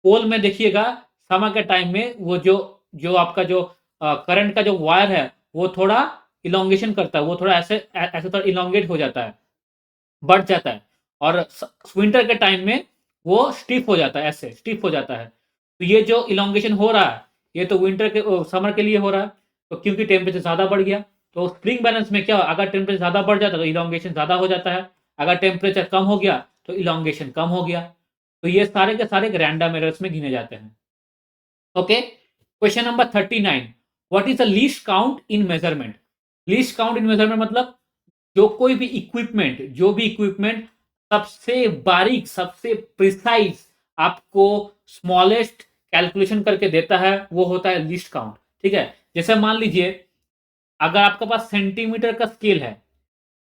पोल में देखिएगा, समर के टाइम में वो जो जो आपका जो करंट का जो वायर है वो थोड़ा इलोंगेशन करता है, वो थोड़ा ऐसे ऐसे थोड़ा इलोंगेट हो जाता है, बढ़ जाता है। और विंटर के टाइम में वो स्टिफ हो जाता है, ऐसे स्टिफ हो जाता है। तो ये जो इलोंगेशन हो रहा है, ये तो विंटर के समर के लिए हो रहा है। तो क्योंकि टेम्परेचर ज्यादा बढ़ गया, तो स्प्रिंग बैलेंस में क्या, अगर टेम्परेचर ज्यादा बढ़ जाता है तो इलोंगेशन ज्यादा हो जाता है, अगर टेम्परेचर कम हो गया तो इलोंगेशन कम हो गया। तो ये सारे के सारे रैंडम एरर्स में गिने जाते हैं। Okay. Question number 39, what is the least count in measurement? Least count in measurement मतलब जो कोई भी इक्विपमेंट, जो भी इक्विपमेंट सबसे बारीक, सबसे प्रिसाइज आपको स्मॉलेस्ट कैलकुलेशन करके देता है, वो होता है लीस्ट काउंट। ठीक है। जैसे मान लीजिए, अगर आपके पास सेंटीमीटर का स्केल है,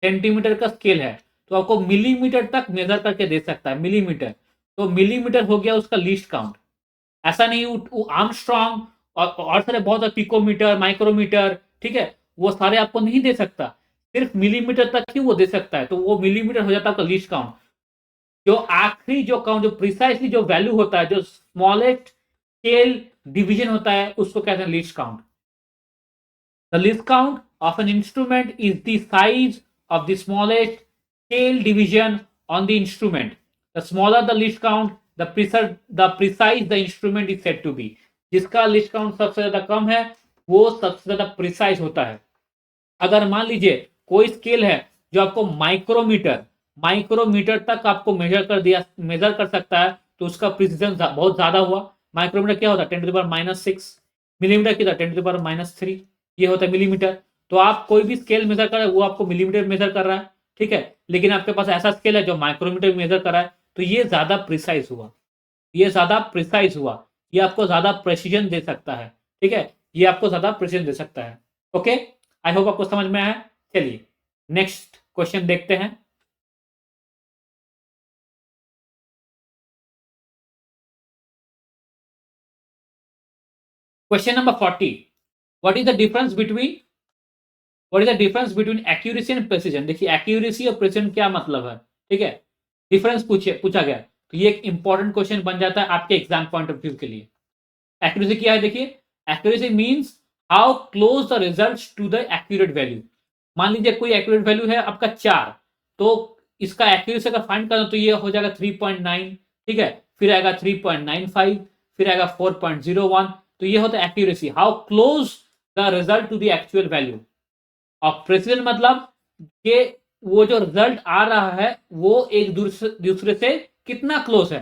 सेंटीमीटर का स्केल है, तो आपको मिलीमीटर तक मेजर करके दे सकता है, मिलीमीटर। तो मिलीमीटर हो गया उसका लीस्ट काउंट। ऐसा नहीं आर्मस्ट्रॉन्ग और सारे बहुत पिकोमीटर, माइक्रोमीटर, ठीक है, वो सारे आपको नहीं दे सकता, सिर्फ मिलीमीटर तक ही वो दे सकता है। तो वो मिलीमीटर हो जाता है आपका लीस्ट काउंट। जो आखिरी जो काउंट, जो प्रिसाइसली जो वैल्यू होता है, जो स्मॉलेस्ट स्केल डिवीजन होता है, उसको कहते हैं least count. The least count of an instrument is the size of the smallest scale division on the instrument. The smaller the least count, the precise the instrument is said to be. जिसका least count सबसे ज्यादा कम है वो सबसे ज्यादा प्रिसाइज होता है। अगर मान लीजिए कोई स्केल है जो आपको माइक्रोमीटर माइक्रोमीटर तक आपको मेजर कर सकता है, तो उसका प्रिसीजन बहुत ज्यादा हुआ। माइक्रोमीटर क्या होता है, 10⁻⁶। मिलीमीटर कितना, 10⁻�3। ये होता है मिलीमीटर। तो आप कोई भी स्केल मेजर कर रहे हैं वो आपको मिलीमीटर मेजर कर रहा है। ठीक है। लेकिन आपके पास ऐसा स्केल है जो माइक्रोमीटर मेजर कर रहा है, तो ये ज्यादा प्रिसाइज हुआ, ये ज्यादा प्रिसाइज हुआ, ये आपको ज्यादा प्रेसिजन दे सकता है। ठीक है। ये आपको ज्यादा प्रेसिजन दे सकता है। ओके। आई होप आपको समझ में आया। चलिए नेक्स्ट क्वेश्चन देखते हैं। Question number 40, what is the difference between accuracy and precision? देखिए एक्यूरेसी और प्रेसिजन क्या मतलब है। ठीक है। डिफरेंस पूछा गया, तो ये एक इंपॉर्टेंट क्वेश्चन बन जाता है आपके एग्जाम पॉइंट ऑफ व्यू के लिए। एक्यूरेसी क्या है, देखिए accuracy means how close the results to the accurate value. मान लीजिए कोई एक्यूरेट वैल्यू है आपका 4, तो इसका एक्यूरेसी अगर फाइंड करना तो ये हो जाएगा 3.9। ठीक है। फिर आएगा 3.95, फिर आएगा 4.01। तो ये होता है accuracy, how close the result to the actual value. और प्रेसिजन मतलब कि वो जो रिजल्ट आ रहा है वो एक दूसरे से कितना क्लोज है।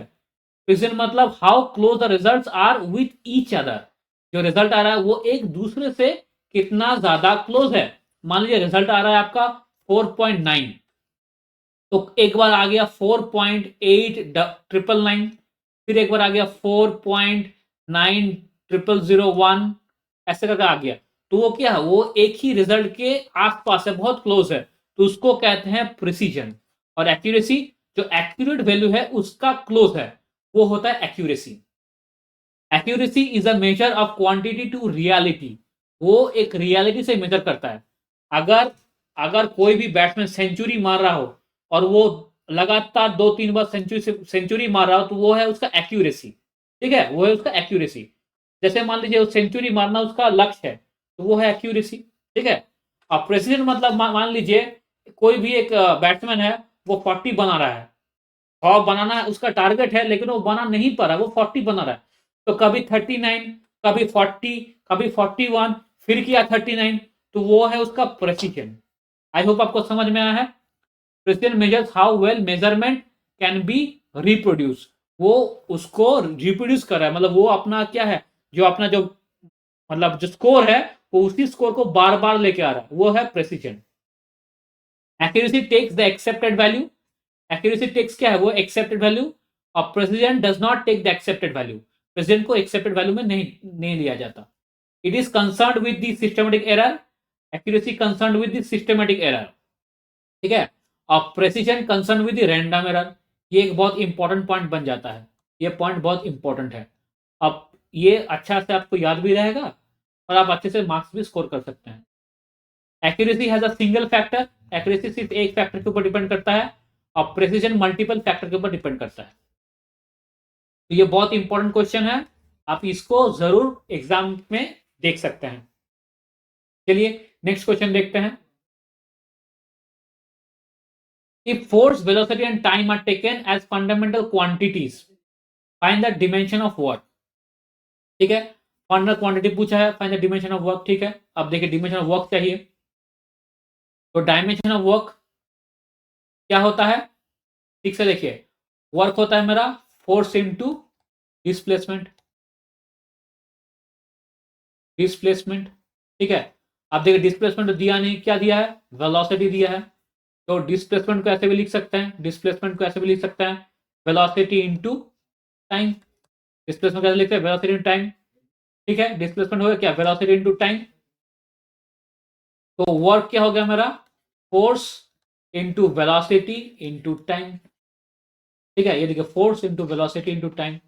प्रेसिजन मतलब how close the results are with each other. जो रिजल्ट आ रहा है वो एक दूसरे से कितना ज्यादा क्लोज है। मान लीजिए रिजल्ट आ रहा है आपका 4.9, तो एक बार आ गया 4.899, फिर एक बार आ गया 4.90001, ऐसे करके आ गया। तो वो क्या है, वो एक ही रिजल्ट के आसपास है, बहुत क्लोज है, तो उसको कहते हैं प्रिसीजन। और एक्यूरेसी, जो एक्यूरेट वैल्यू है उसका क्लोज है, वो होता है accuracy. Accuracy is a measure of quantity to reality. वो एक रियलिटी से मेजर करता है। अगर अगर कोई भी बैट्समैन सेंचुरी मार रहा हो और वो लगातार 2-3 बार सेंचुरी मार रहा हो, तो वो है उसका एक्यूरेसी। ठीक है, वो है उसका एक्यूरेसी। जैसे मान लीजिए सेंचुरी मारना उसका लक्ष्य है, तो वो है एक्यूरेसी। ठीक है। अब प्रेसिडेंट मतलब मान लीजिए कोई भी एक बैट्समैन है, वो 40 बना रहा है, और बनाना उसका टारगेट है, लेकिन वो बना नहीं पा रहा, वो 40 बना रहा है। तो कभी 39, कभी 40, कभी 41, फिर किया 39, तो वो है उसका प्रेसिजन। आई होप आपको समझ में आया है। Precision measures how well measurement can be reproduce, वो उसको रिप्रोड्यूस कर रहा है, मतलब वो अपना क्या है, जो अपना जो मतलब जो स्कोर है वो उसी स्कोर को बार बार लेके आ रहा है, वो है precision. Accuracy takes the accepted value, accuracy takes क्या है, वो एक्सेप्टेड वैल्यू, और precision does not take the accepted value, precision को एक्सेप्टेड वैल्यू में नहीं लिया जाता। It is concern with the systematic error, accuracy concern with the systematic error, ठीक है, और precision concern with the random error. ये एक बहुत इंपॉर्टेंट पॉइंट बन जाता है, ये पॉइंट बहुत इंपॉर्टेंट है। अब ये अच्छा से आपको याद भी रहेगा और आप अच्छे से मार्क्स भी स्कोर कर सकते हैं। Accuracy has a single factor, accuracy सिर्फ एक फैक्टर के ऊपर डिपेंड करता है, और प्रेसिजन मल्टीपल फैक्टर के ऊपर डिपेंड करता है। तो ये बहुत इंपॉर्टेंट क्वेश्चन है, आप इसको जरूर एग्जाम में देख सकते हैं। चलिए नेक्स्ट क्वेश्चन देखते हैं। If force, velocity and time are taken as fundamental quantities, find the dimension of work। ठीक है, फंडामेंटल क्वांटिटी पूछा है, find the dimension of work. ठीक है, अब देखिए डिमेंशन ऑफ वर्क चाहिए, तो डायमेंशन ऑफ वर्क क्या होता है, ठीक से देखिए, वर्क होता है मेरा फोर्स इनटू डिस्प्लेसमेंट, डिस्प्लेसमेंट, ठीक है। अब देखिए डिस्प्लेसमेंट दिया नहीं, क्या दिया है, वेलोसिटी दिया है, तो डिस्प्लेसमेंट को ऐसे भी लिख सकते हैं, डिस्प्लेसमेंट को ऐसे भी लिख सकते हैं, वेलोसिटी इनटू टाइम। डिस्प्लेसमेंट कैसे लिखते हैं, वेलोसिटी इनटू टाइम, ठीक है। डिस्प्लेसमेंट हो गया क्या, वेलोसिटी इनटू टाइम, तो वर्क क्या हो गया मेरा, force into velocity into time, ठीक है। ये देखिए force into velocity into time.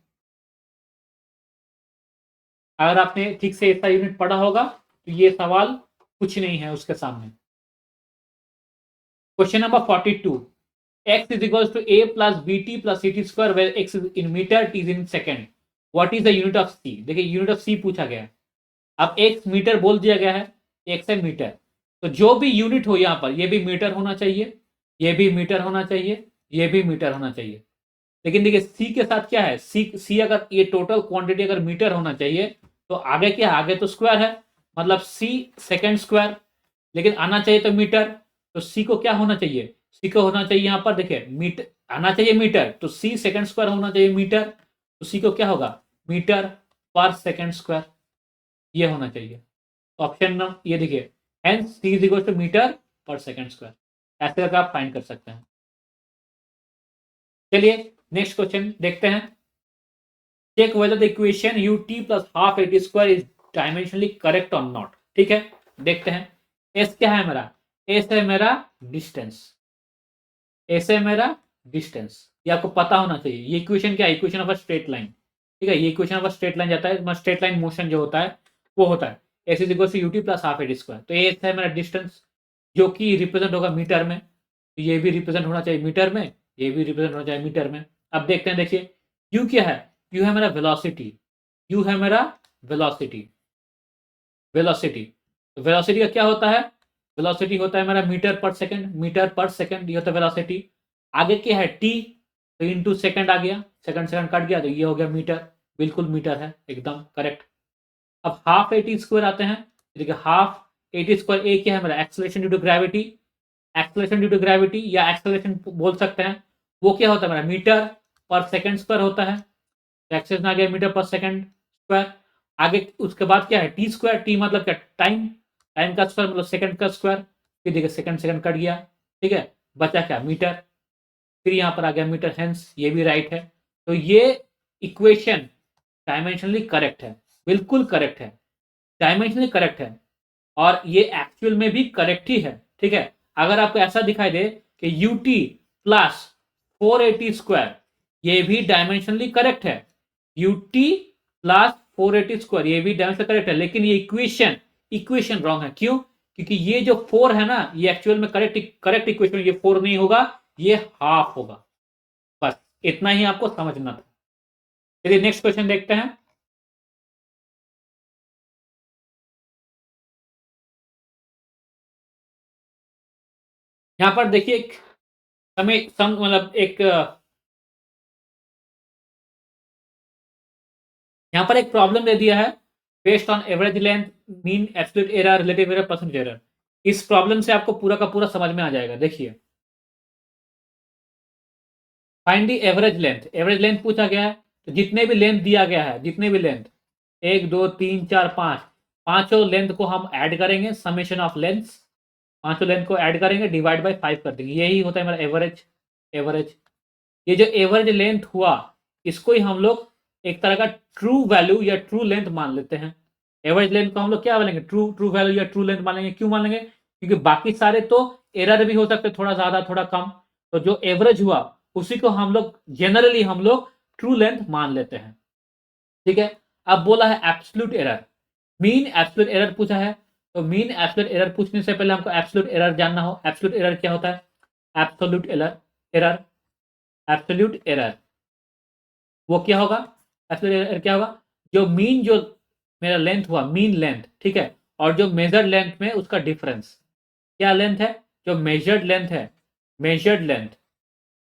अगर आपने ठीक से इसका यूनिट पढ़ा होगा तो ये सवाल कुछ नहीं है उसके सामने। Question number 42, x is equals to a plus bt plus ct square where x is in meter, t is in second, what is the unit of c। देखिए यूनिट ऑफ c पूछा गया है, अब x मीटर बोल दिया गया है, x है मीटर, तो जो भी यूनिट हो यहां पर, ये भी मीटर होना चाहिए, ये भी मीटर होना चाहिए, ये भी मीटर होना चाहिए। लेकिन देखिए c के साथ क्या है, c अगर ये टोटल क्वांटिटी अगर मीटर होना चाहिए तो आगे क्या है, आगे तो स्क्वायर है, मतलब c सेकेंड स्क्वायर, लेकिन आना चाहिए तो मीटर, तो c को क्या होना चाहिए, c को होना चाहिए यहां पर देखिए मीटर, आना चाहिए मीटर, तो c सेकेंड स्क्वायर होना चाहिए मीटर, तो c को क्या होगा, मीटर पर सेकेंड स्क्वायर, ये होना चाहिए। ऑप्शन नंबर ये देखिए, hence c is equal to meter per second square, ऐसे करके आप फाइंड कर सकते हैं। चलिए नेक्स्ट क्वेश्चन देखते हैं। Check whether the equation ut plus half AT square is dimensionally correct और नॉट। ठीक है, देखते हैं। एस क्या है मेरा, एस है मेरा डिस्टेंस, एस है मेरा डिस्टेंस, ये आपको पता होना चाहिए। ये इक्वेशन क्या है, equation of a straight line, ठीक है, ये equation of a straight line जाता है, स्ट्रेट लाइन मोशन जो होता है वो होता है S is equal to UT plus half AT square. तो एस है मेरा डिस्टेंस जो कि रिप्रेजेंट होगा मीटर में, तो ये भी रिप्रेजेंट होना चाहिए मीटर में, ये भी रिप्रेजेंट होना चाहिए मीटर में। अब देखते हैं, देखिए यू क्या है, यू है मेरा वेलोसिटी, यू है मेरा वेलोसिटी, वेलोसिटी, तो वेलोसिटी का क्या होता है, वेलोसिटी होता है मेरा मीटर पर सेकंड, मीटर पर सेकंड ये होता है वेलोसिटी। आगे क्या है टी, तो इनटू सेकंड आ गया, सेकंड सेकंड कट गया तो ये हो गया मीटर, बिल्कुल मीटर है एकदम करेक्ट। अब हाफ एटी स्क्वायर आते हैं, देखिए हाफ एटी स्क्वायर ए क्या है मेरा, acceleration due to gravity, acceleration due to gravity या एक्सेलरेशन बोल सकते हैं, वो क्या होता है मेरा मीटर पर सेकंड स्क्वायर होता है, एक्सेलरेशन आ गया मीटर पर सेकंड स्क्वायर। आगे उसके बाद क्या है टी स्क्वायर, टी मतलब क्या टाइम, टाइम का स्क्वायर मतलब सेकंड का स्क्वायर, फिर देखिए सेकंड सेकंड कट गया, ठीक है, बचा क्या मीटर, फिर यहां पर आ गया मीटर, हेंस ये भी राइट है। तो ये इक्वेशन डायमेंशनली करेक्ट है, बिल्कुल करेक्ट है, डायमेंशनली करेक्ट है, और ये एक्चुअल में भी करेक्ट ही है। ठीक है, अगर आपको ऐसा दिखाई दे कि ut प्लस 480 स्क्वायर, ये भी डायमेंशनली करेक्ट है, ut प्लस 480 स्क्वायर ये भी डायमेंशनली करेक्ट है, लेकिन ये इक्वेशन इक्वेशन रॉन्ग है। क्यों, क्योंकि ये जो 4 है ना, ये एक्चुअल में करेक्ट इक्वेशन ये 4 नहीं होगा, ये हाफ होगा। बस इतना ही आपको समझना था। चलिए नेक्स्ट क्वेश्चन देखते हैं। यहां पर देखिए एक समय मतलब एक यहां पर एक प्रॉब्लम दे दिया है, based on average length, mean absolute error, relative error, percentage error. इस प्रॉब्लम से आपको पूरा का पूरा समझ में आ जाएगा। देखिए find the average length, average length पूछा गया है, तो जितने भी लेंथ दिया गया है, जितने भी लेंथ 1 2 3 4 5, पांचों लेंथ को हम ऐड करेंगे, समेशन ऑफ लेंथ, पांचों लेंथ को ऐड करेंगे, डिवाइड बाय 5 कर देंगे, यही होता है मेरा एवरेज। एवरेज, ये जो एवरेज लेंथ हुआ, इसको ही हम लोग एक तरह का ट्रू वैल्यू या ट्रू लेंथ मान लेते हैं। एवरेज लेंथ को हम लोग क्या मानेंगे, ट्रू ट्रू वैल्यू या ट्रू लेंथ मानेंगे। क्यों मानेंगे, क्योंकि बाकी सारे तो एरर भी हो सकते, थोड़ा ज्यादा थोड़ा कम, तो जो एवरेज हुआ उसी को हम लोग जनरली हम लोग ट्रू लेंथ मान लेते हैं। ठीक है, अब बोला है absolute error, mean absolute error पूछा है, तो मीन एब्सोल्यूट एरर पूछने से पहले हमको एब्सोल्यूट एरर जानना हो। एब्सोल्यूट एरर क्या होता है, absolute error, error absolute error वो क्या होगा, एब्सोल्यूट एरर क्या होगा, जो मीन, जो मेरा लेंथ हुआ मीन लेंथ, ठीक है, और जो मेजर्ड लेंथ में उसका डिफरेंस, क्या लेंथ है, जो मेजर्ड लेंथ है, मेजर्ड लेंथ,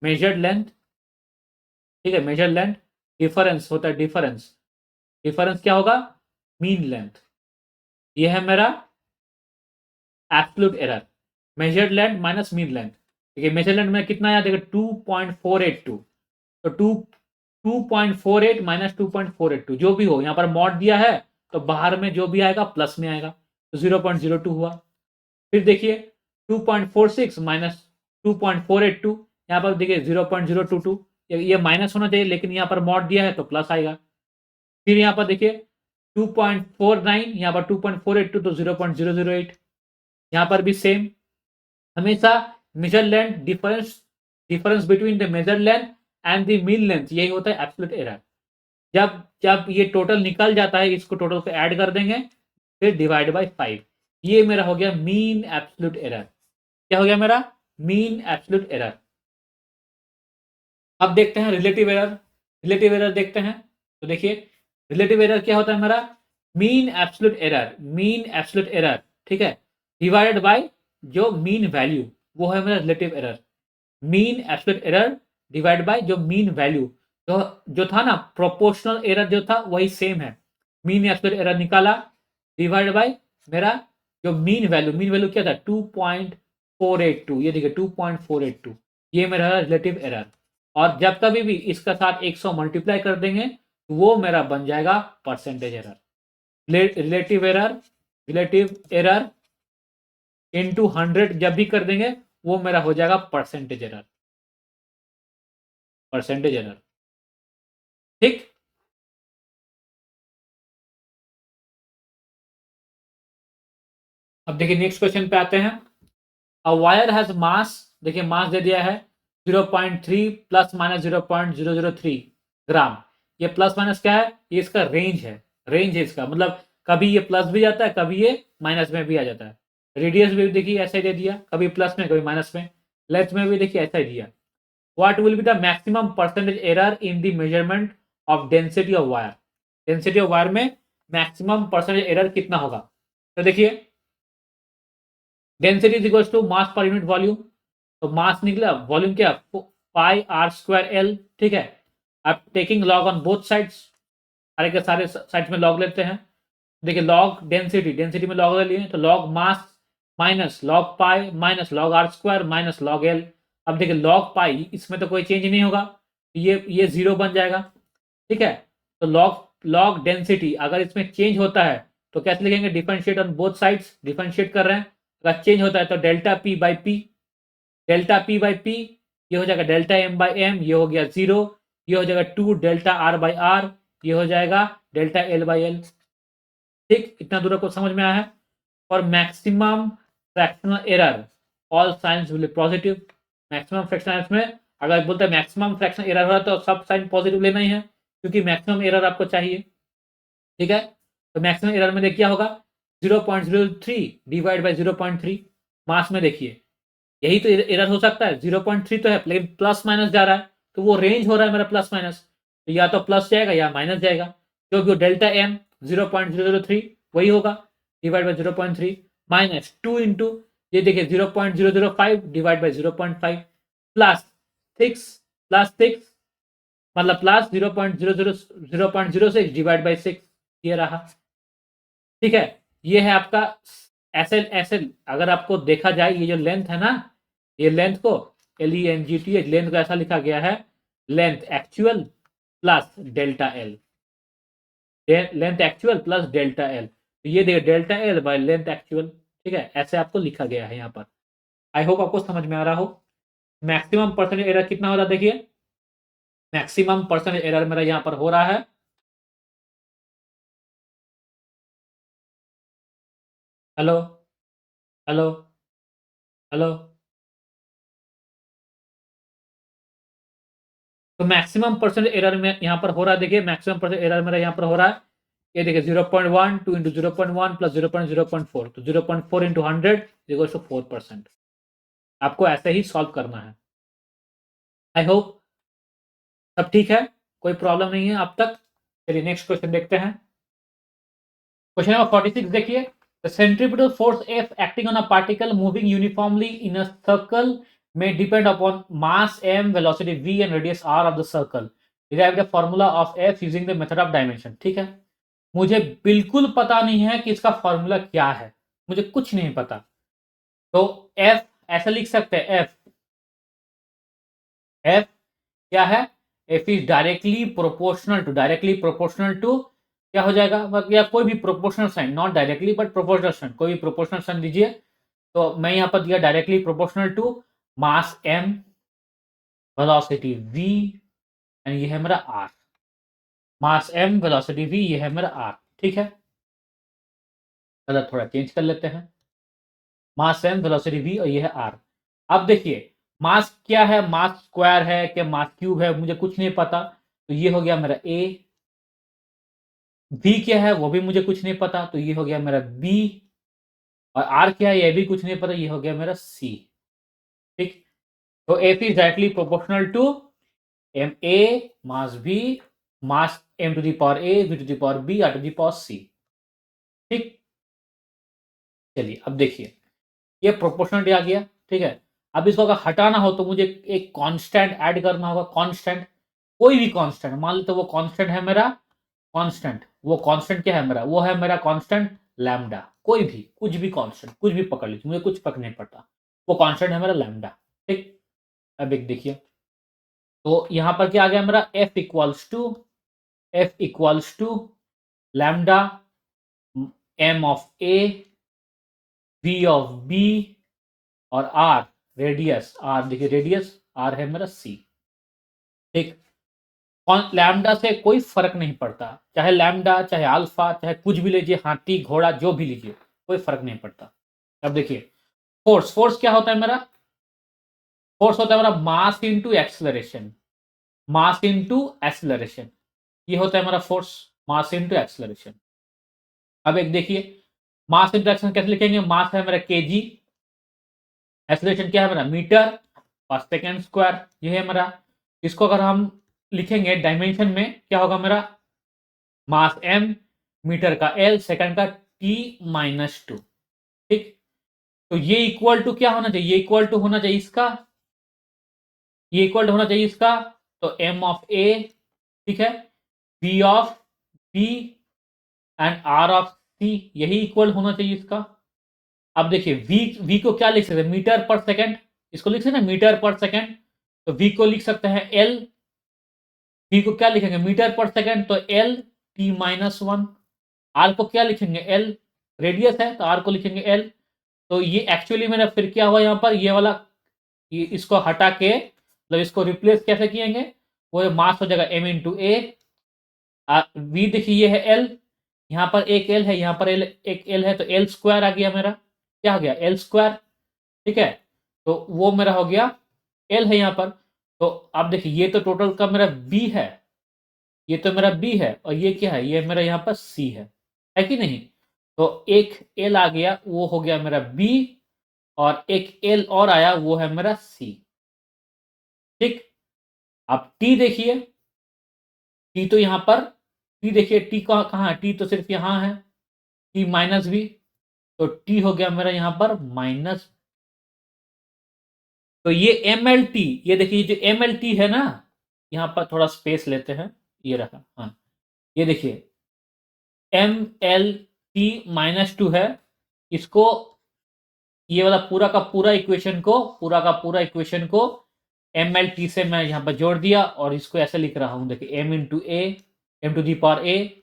मेजर्ड लेंथ, ठीक है, मेजर्ड लेंथ, डिफरेंस होता है, डिफरेंस, डिफरेंस क्या होगा, मीन लेंथ, ये है मेरा absolute error, measured length minus mean length. ठीक है, मेजर्ड लेंथ में कितना आया देखो 2.482, तो 2.48 माइनस 2.482 जो भी हो, यहाँ पर मॉड दिया है तो बाहर में जो भी आएगा प्लस में आएगा, तो 0.02 हुआ। फिर देखिए 2.46 माइनस 2.482, यहाँ पर देखिए 0.022, ये माइनस होना चाहिए लेकिन यहाँ पर मॉड दिया है तो प्लस आएगा। फिर यहाँ पर देखिए 2.49, यहाँ पर 2.482 तो 0.008, यहाँ पर भी सेम, हमेशा major length difference, difference between the major length and the mean length, यही होता है एब्सोल्यूट एरर। जब जब ये टोटल निकल जाता है, इसको टोटल को ऐड कर देंगे, फिर डिवाइड बाय 5, ये मेरा हो गया मीन एब्सोल्यूट एरर। क्या हो गया मेरा, मीन एब्सोल्यूट एरर। अब देखते हैं रिलेटिव एरर, रिलेटिव एरर देखते हैं, तो देखिए रिलेटिव एरर क्या होता है मेरा, mean absolute error, mean absolute error, ठीक है, डिवाइडेड बाय जो मीन वैल्यू, वो है मेरा relative error. Mean absolute error divide bye जो मीन वैल्यू, तो जो था ना प्रोपोर्शनल एरर जो था वही सेम है, मीन एब्सोल्यूट एरर निकाला, डिवाइड बाय मेरा जो मीन वैल्यू, मीन वैल्यू क्या था 2.482, ये देखिए 2.482, ये मेरा रिलेटिव एरर। और जब कभी भी इसका साथ 100 मल्टीप्लाई कर देंगे तो वो मेरा बन जाएगा percentage error. Relative error, relative error into 100 जब भी कर देंगे वो मेरा हो जाएगा परसेंटेज एरर, परसेंटेज एरर। ठीक, अब देखिए नेक्स्ट क्वेश्चन पे आते हैं। अ वायर हैज मास, देखिए मास दे दिया है 0.3 प्लस माइनस 0.003 ग्राम, ये प्लस माइनस क्या है, ये इसका रेंज है, रेंज है इसका, मतलब कभी ये प्लस भी जाता है, कभी ये माइनस में भी आ जाता है। रेडियस भी देखिए ऐसा ही दे दिया, कभी प्लस में कभी माइनस में। लेंथ में भी देखिए ऐसा ही दिया। What will be the maximum percentage error in the measurement of density of wire, density of wire में मैक्सिमम परसेंटेज एरर कितना होगा, तो देखिए density is equals to mass per unit volume, तो मास निकला, वॉल्यूम क्या, पाई आर स्क्वायर एल, ठीक है। अब taking log on both sides, सारे के सारे साइड्स में लॉग लेते हैं, देखिए लॉग डेंसिटी, डेंसिटी में लॉग ले लिए तो log mass minus log pi minus log R square minus log L. अब देखिए लॉग पाई इसमें तो कोई चेंज नहीं होगा, ये जीरो बन जाएगा, ठीक है। तो लॉग लॉग डेंसिटी अगर इसमें चेंज होता है तो कैसे लिखेंगे, differentiate on both sides, differentiate कर रहे हैं, अगर चेंज होता है तो delta P by P, delta P by P, ये हो जाएगा डेल्टा एम बाई एम, ये हो गया जीरो, ये हो जाएगा 2 डेल्टा आर बाई आर, ये हो जाएगा डेल्टा एल बाई एल। ठीक, इतना दूर को समझ में आया है। और maximum fractional error, all science will be positive, maximum fractional में अगर बोलते हैं मैक्सिमम फ्रैक्शनल एरर हो रहा है तो सब साइन पॉजिटिव लेना ही है, क्योंकि मैक्सिमम एरर आपको चाहिए, ठीक है। तो मैक्सिमम एरर में देखिए होगा 0.03 डिवाइड बाई 0.3, मास में देखिए यही तो एरर हो सकता है, 0.3 तो है लेकिन प्लस माइनस जा रहा है, तो वो रेंज हो रहा है मेरा प्लस माइनस, तो या तो प्लस जाएगा या माइनस जाएगा, क्योंकि डेल्टा एम 0.003 वही होगा, डिवाइड बाई 0.3 माइनस 2 इंटू ये देखिए 0.005 डिवाइड बाई 0.5 प्लस 6, प्लस 6 मतलब प्लस 0.006 डिवाइड बाई 6, ये रहा, ठीक है। ये है आपका एसएल, एसएल अगर आपको देखा जाए ये जो लेंथ है ना, ये लेंथ को LENGTH लेंथ को ऐसा लिखा गया है length actual plus delta L, length actual plus delta L, ये देखिए delta L by length actual, ठीक है, ऐसे आपको लिखा गया है यहाँ पर। आई होप आपको समझ में आ रहा हो। मैक्सिमम परसेंटेज एरर कितना हो रहा है देखिए, मैक्सिमम परसेंटेज एरर मेरा यहाँ पर हो रहा है हेलो हेलो हेलो। तो मैक्सिमम परसेंट एरर में यहाँ पर हो रहा है, देखिए मैक्सिमम परसेंट एरर मेरा यहाँ पर हो रहा है, ये देखिए 0.1 2 इंटू 0.1 प्लस 0.0.4, तो 0.4 इंटू 100 इक्वल्स टू 4%। आपको ऐसे ही सॉल्व करना है। आई होप सब ठीक है, कोई प्रॉब्लम नहीं है अब तक। चलिए नेक्स्ट क्वेश्चन देखते हैं। क्वेश्चन नंबर 46 देखिए, the centripetal force F acting on a particle moving uniformly in a circle may depend upon mass m, velocity v and radius r of the circle. Derive the formula of F using the method of dimension. ठीक है, मुझे बिल्कुल पता नहीं है कि इसका फॉर्मूला क्या है, मुझे कुछ नहीं पता। तो F ऐसा लिख सकते हैं, F क्या है, F is directly proportional to क्या हो जाएगा, या कोई भी proportional sign, not directly but proportional sign, कोई भी प्रोपोर्शनल साइन दीजिए। तो मैं यहां पर दिया directly proportional to mass m, velocity v and ये है मेरा r। Mass m, velocity v, ये है मेरा r। ठीक है, कलर थोड़ा चेंज कर लेते हैं, मास m, वेलोसिटी v और ये है r। अब देखिए मास क्या है, मास स्क्वायर है क्या मास क्यूब है, मुझे कुछ नहीं पता, तो ये हो गया मेरा a। v क्या है वो भी मुझे कुछ नहीं पता, तो ये हो गया मेरा b। और r क्या है ये भी कुछ नहीं पता, ये हो गया मेरा c। ठीक, तो f is directly proportional to M A mass v, mass m to the power a, v to the power b, r to the power c। ठीक, चलिए अब देखिए ये प्रोपोर्शनलिटी आ गया। ठीक है, अब इसको अगर हटाना हो तो मुझे एक कांस्टेंट ऐड करना होगा, कांस्टेंट, कोई भी कांस्टेंट मान लेते, वो कांस्टेंट है मेरा, कांस्टेंट, वो कांस्टेंट क्या है मेरा, वो है मेरा कांस्टेंट लैम्डा। कोई भी कुछ भी कांस्टेंट, कुछ भी पकड़ लीजिए, मुझे कुछ फर्क नहीं पड़ता, वो कांस्टेंट है मेरा लैम्डा। ठीक, अब एक देखिए, तो यहां पर क्या आ गया मेरा, F equals to lambda M of A, V of B और आर, रेडियस आर, देखिए रेडियस आर है मेरा सी। ठीक, लैम्डा से कोई फर्क नहीं पड़ता, चाहे लैम्डा चाहे अल्फा चाहे कुछ भी लीजिए, हाथी घोड़ा जो भी लीजिए, कोई फर्क नहीं पड़ता। अब देखिए फोर्स, फोर्स क्या होता है मेरा, फोर्स होता है मेरा mass into acceleration, mass into acceleration, ये होता है मेरा फोर्स, मास इनटू एक्सेलरेशन। अब एक देखिए मास इनटू एक्सेलरेशन कैसे लिखेंगे, मास है मेरा केजी, एक्सेलरेशन क्या है मेरा मीटर पर सेकेंड स्क्वायर, ये है मेरा। इसको अगर हम लिखेंगे डायमेंशन में क्या होगा मेरा, मास m, मीटर का l, सेकंड का t-2। ठीक, तो ये इक्वल टू क्या होना चाहिए, ये इक्वल टू होना चाहिए इसका, ये इक्वल टू होना चाहिए इसका, तो m ऑफ a, ठीक है, v of b and r of c, यही इक्वल होना चाहिए इसका। अब देखिए v को क्या लिख सकते हैं, मीटर पर सेकंड, इसको लिख सकते हैं मीटर पर सेकंड, तो v को लिख सकते हैं l, v को क्या लिखेंगे मीटर पर सेकंड, तो l t-1। r को क्या लिखेंगे l, रेडियस है तो r को लिखेंगे l। तो ये एक्चुअली मेरा फिर क्या हुआ यहाँ पर, ये वाला, ये इसको हटा के मतलब इसको रिप्लेस कैसे किएंगे, वो मास हो जाएगा m इंटू ए, v देखिए ये है l, यहाँ पर एक l है, यहाँ पर एक l है, तो l स्क्वायर आ गया मेरा, क्या हो गया l स्क्वायर। ठीक है, तो वो मेरा हो गया l है यहाँ पर। तो अब देखिए ये तो टोटल का मेरा b है, ये तो मेरा b है, और ये क्या है, ये मेरा यहाँ पर c है कि नहीं। तो एक l आ गया वो हो गया मेरा b, और एक l और आया वो है मेरा c। ठीक, अब t देखिए, t तो यहाँ पर, t देखिए t कहाँ है, t तो सिर्फ यहाँ है, t-v, तो t हो गया मेरा यहाँ पर माइनस। तो ये mlt, ये देखिए जो mlt है ना, यहाँ पर थोड़ा स्पेस लेते हैं, ये रहा, हाँ ये देखिए mlt-2 है, इसको ये वाला पूरा का पूरा इक्वेशन को एम एल टी से मैं यहाँ पर जोड़ दिया और इसको ऐसे लिख रहा हूँ, देखिए M into A, M to the power A.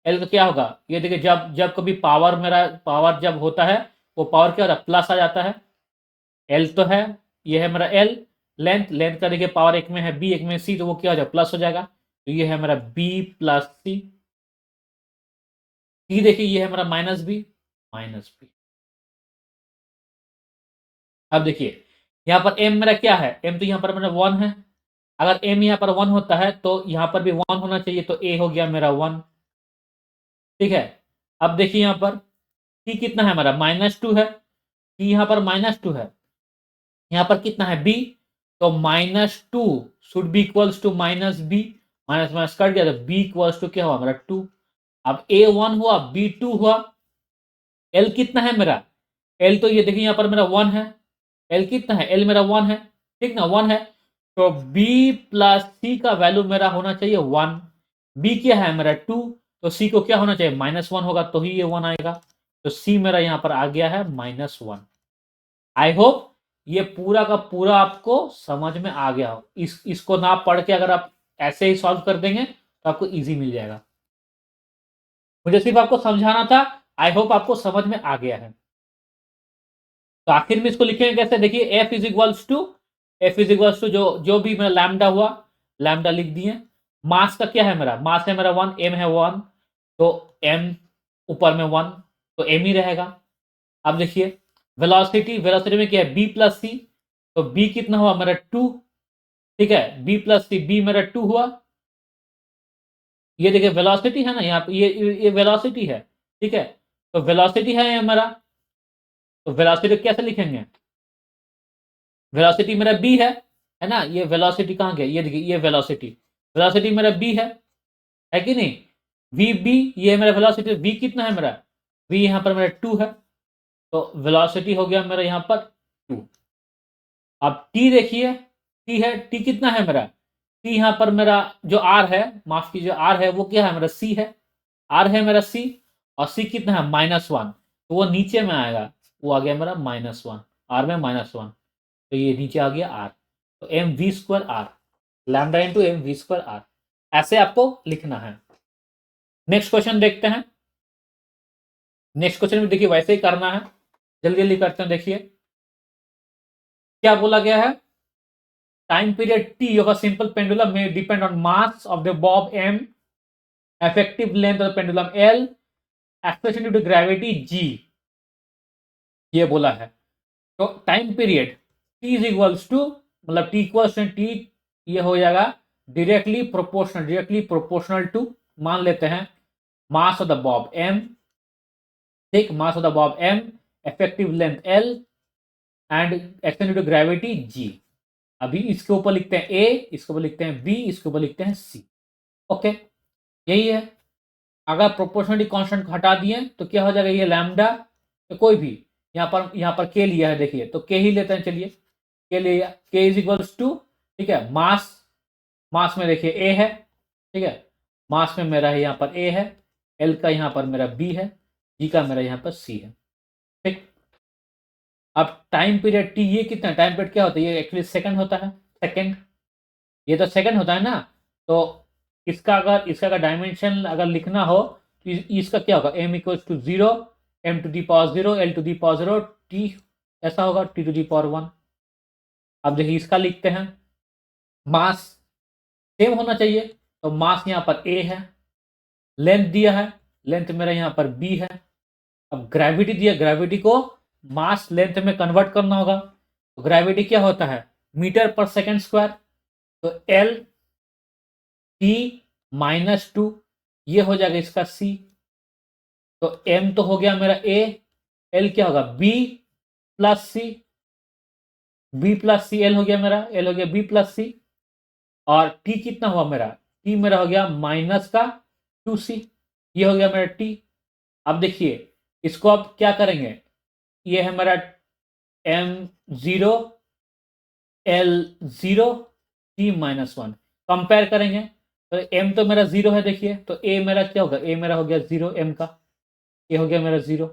L का क्या होगा, ये देखिए जब जब कभी पावर मेरा पावर जब होता है वो पावर क्या होता है, प्लस आ जाता है। एल तो है, ये है मेरा एल। लेंथ, लेंथ का देखिए पावर एक में है बी, एक में सी, तो वो क्या हो जाएगा, प्लस हो जाएगा। तो ये है मेरा बी प्लस सी। टी देखिए ये है मेरा माइनस बी, माइनस बी। अब देखिए यहाँ पर एम मेरा क्या है, एम तो यहाँ पर मेरा 1 है। अगर एम यहाँ पर 1 होता है तो यहाँ पर भी 1 होना चाहिए, तो ए हो गया मेरा 1। ठीक है। अब देखिए यहाँ पर टी कितना है मेरा, -2 है। टी यहाँ पर -2 है, यहाँ पर कितना है बी, तो -2 should be equals to minus B. Minus minus cut गया तो बी इक्वल्स टू क्या हुआ मेरा 2। अब ए 1 हुआ, बी 2 हुआ। एल कितना है मेरा, एल तो ये देखिए यहाँ पर मेरा 1 है। एल कितना है, एल मेरा 1 है, ठीक ना, 1 है। तो बी प्लस सी का वैल्यू मेरा होना चाहिए 1। बी क्या है मेरा 2, तो सी को क्या होना चाहिए, -1 होगा तो ही ये 1 आएगा। तो सी मेरा यहाँ पर आ गया है -1। आई होप ये पूरा का पूरा आपको समझ में आ गया हो। इसको ना पढ़ के अगर आप ऐसे ही सॉल्व कर देंगे तो आपको इजी मिल जाएगा। मुझे सिर्फ आपको समझाना था। आई होप आपको समझ में आ गया है। तो आखिर में इसको लिखेंगे कैसे, देखिए F is equals to, F is equals to जो जो भी मेरा लैम्डा हुआ, लैम्डा लिख दिए। मास का क्या है मेरा, मास है मेरा 1, एम है 1, तो एम ऊपर में 1, तो एम ही रहेगा। अब देखिए वेलोसिटी, वेलोसिटी में क्या है बी प्लस सी, तो बी कितना हुआ मेरा 2। ठीक है, बी प्लस सी, बी मेरा 2 हुआ। ये देखिए वेलोसिटी है ना यहाँ पे, ये वेलोसिटी है। ठीक है, तो वेलोसिटी है ये मेरा, तो वेलोसिटी कैसे लिखेंगे, वेलोसिटी मेरा बी है ना। ये वेलोसिटी कहाँ गया, ये देखिए ये वेलोसिटी, वेलोसिटी मेरा बी है कि नहीं। वी बी, ये मेरा वेलोसिटी, वी कितना है मेरा, वी यहाँ पर मेरा 2 है, तो वेलोसिटी हो गया मेरा यहाँ पर 2। अब टी देखिए, टी है, टी कितना है मेरा, टी यहाँ पर मेरा जो आर है, माफ कीजिए आर है, वो क्या है मेरा सी है। आर है मेरा सी, और सी कितना है -1, तो वो नीचे में आएगा, वो आ गया मेरा -1, आर में -1, तो ये नीचे आ गया आर। तो M V square R, lambda into M V square R, ऐसे आपको लिखना है। नेक्स्ट क्वेश्चन देखते हैं। नेक्स्ट क्वेश्चन में देखिए वैसे ही करना है, जल्दी जल्दी करते हैं। देखिए क्या बोला गया है, time period T of a simple pendulum में depend on mass of the bob M, effective length of the pendulum L, expression due to gravity G, ये बोला है। तो time period T is equals to, मतलब टी इक्वल्स टू टी, ये हो जाएगा डायरेक्टली प्रोपोर्शनल टू, मान लेते हैं mass of the bob M, ठीक, mass of the bob M, effective length L, and extend to gravity जी। अभी इसके ऊपर लिखते हैं ए, इसके ऊपर लिखते हैं बी, इसके ऊपर लिखते हैं सी। ओके, यही है। अगर प्रोपोर्शनलिटी कांस्टेंट हटा दिए तो क्या हो जाएगा, ये लैम्डा, तो कोई भी यहाँ पर के लिया है, देखिए तो के ही लेते हैं, चलिए के लिया, के इज इक्वल्स टू, ठीक है, मास, मास में देखिए ए है, ठीक है, मास में मेरा है यहाँ पर ए है, एल का यहाँ पर मेरा बी है, जी का मेरा यहाँ पर सी है। ठीक, अब टाइम पीरियड टी, ये कितना टाइम पीरियड क्या होता है, ये एक्चुअली सेकंड होता है, सेकंड, ये तो सेकंड होता है ना। तो इसका अगर डायमेंशन अगर लिखना हो तो इसका क्या होगा, M equals to 0, M to the power 0, L to the power 0, T ऐसा होगा, टी टू दी पावर 1। अब देखिए इसका लिखते हैं, मास सेम होना चाहिए, तो मास यहाँ पर ए है, लेंथ दिया है, लेंथ मेरा यहाँ पर बी है। अब ग्रेविटी दिया, ग्रेविटी को मास लेंथ में कन्वर्ट करना होगा, तो ग्रेविटी क्या होता है, मीटर पर सेकेंड स्क्वायर, तो एल टी -2, ये हो जाएगा इसका सी। तो एम तो हो गया मेरा ए, एल क्या होगा बी प्लस सी, बी प्लस सी, एल हो गया मेरा, एल हो गया बी प्लस सी, और टी कितना हुआ मेरा, टी मेरा हो गया -2c, ये हो गया मेरा टी। अब देखिए इसको अब क्या करेंगे, ये है मेरा m0, l0, t-1, कंपेयर करेंगे, तो m तो मेरा 0 है, देखिए तो a मेरा क्या होगा, a मेरा हो गया 0, m का ये हो गया मेरा 0।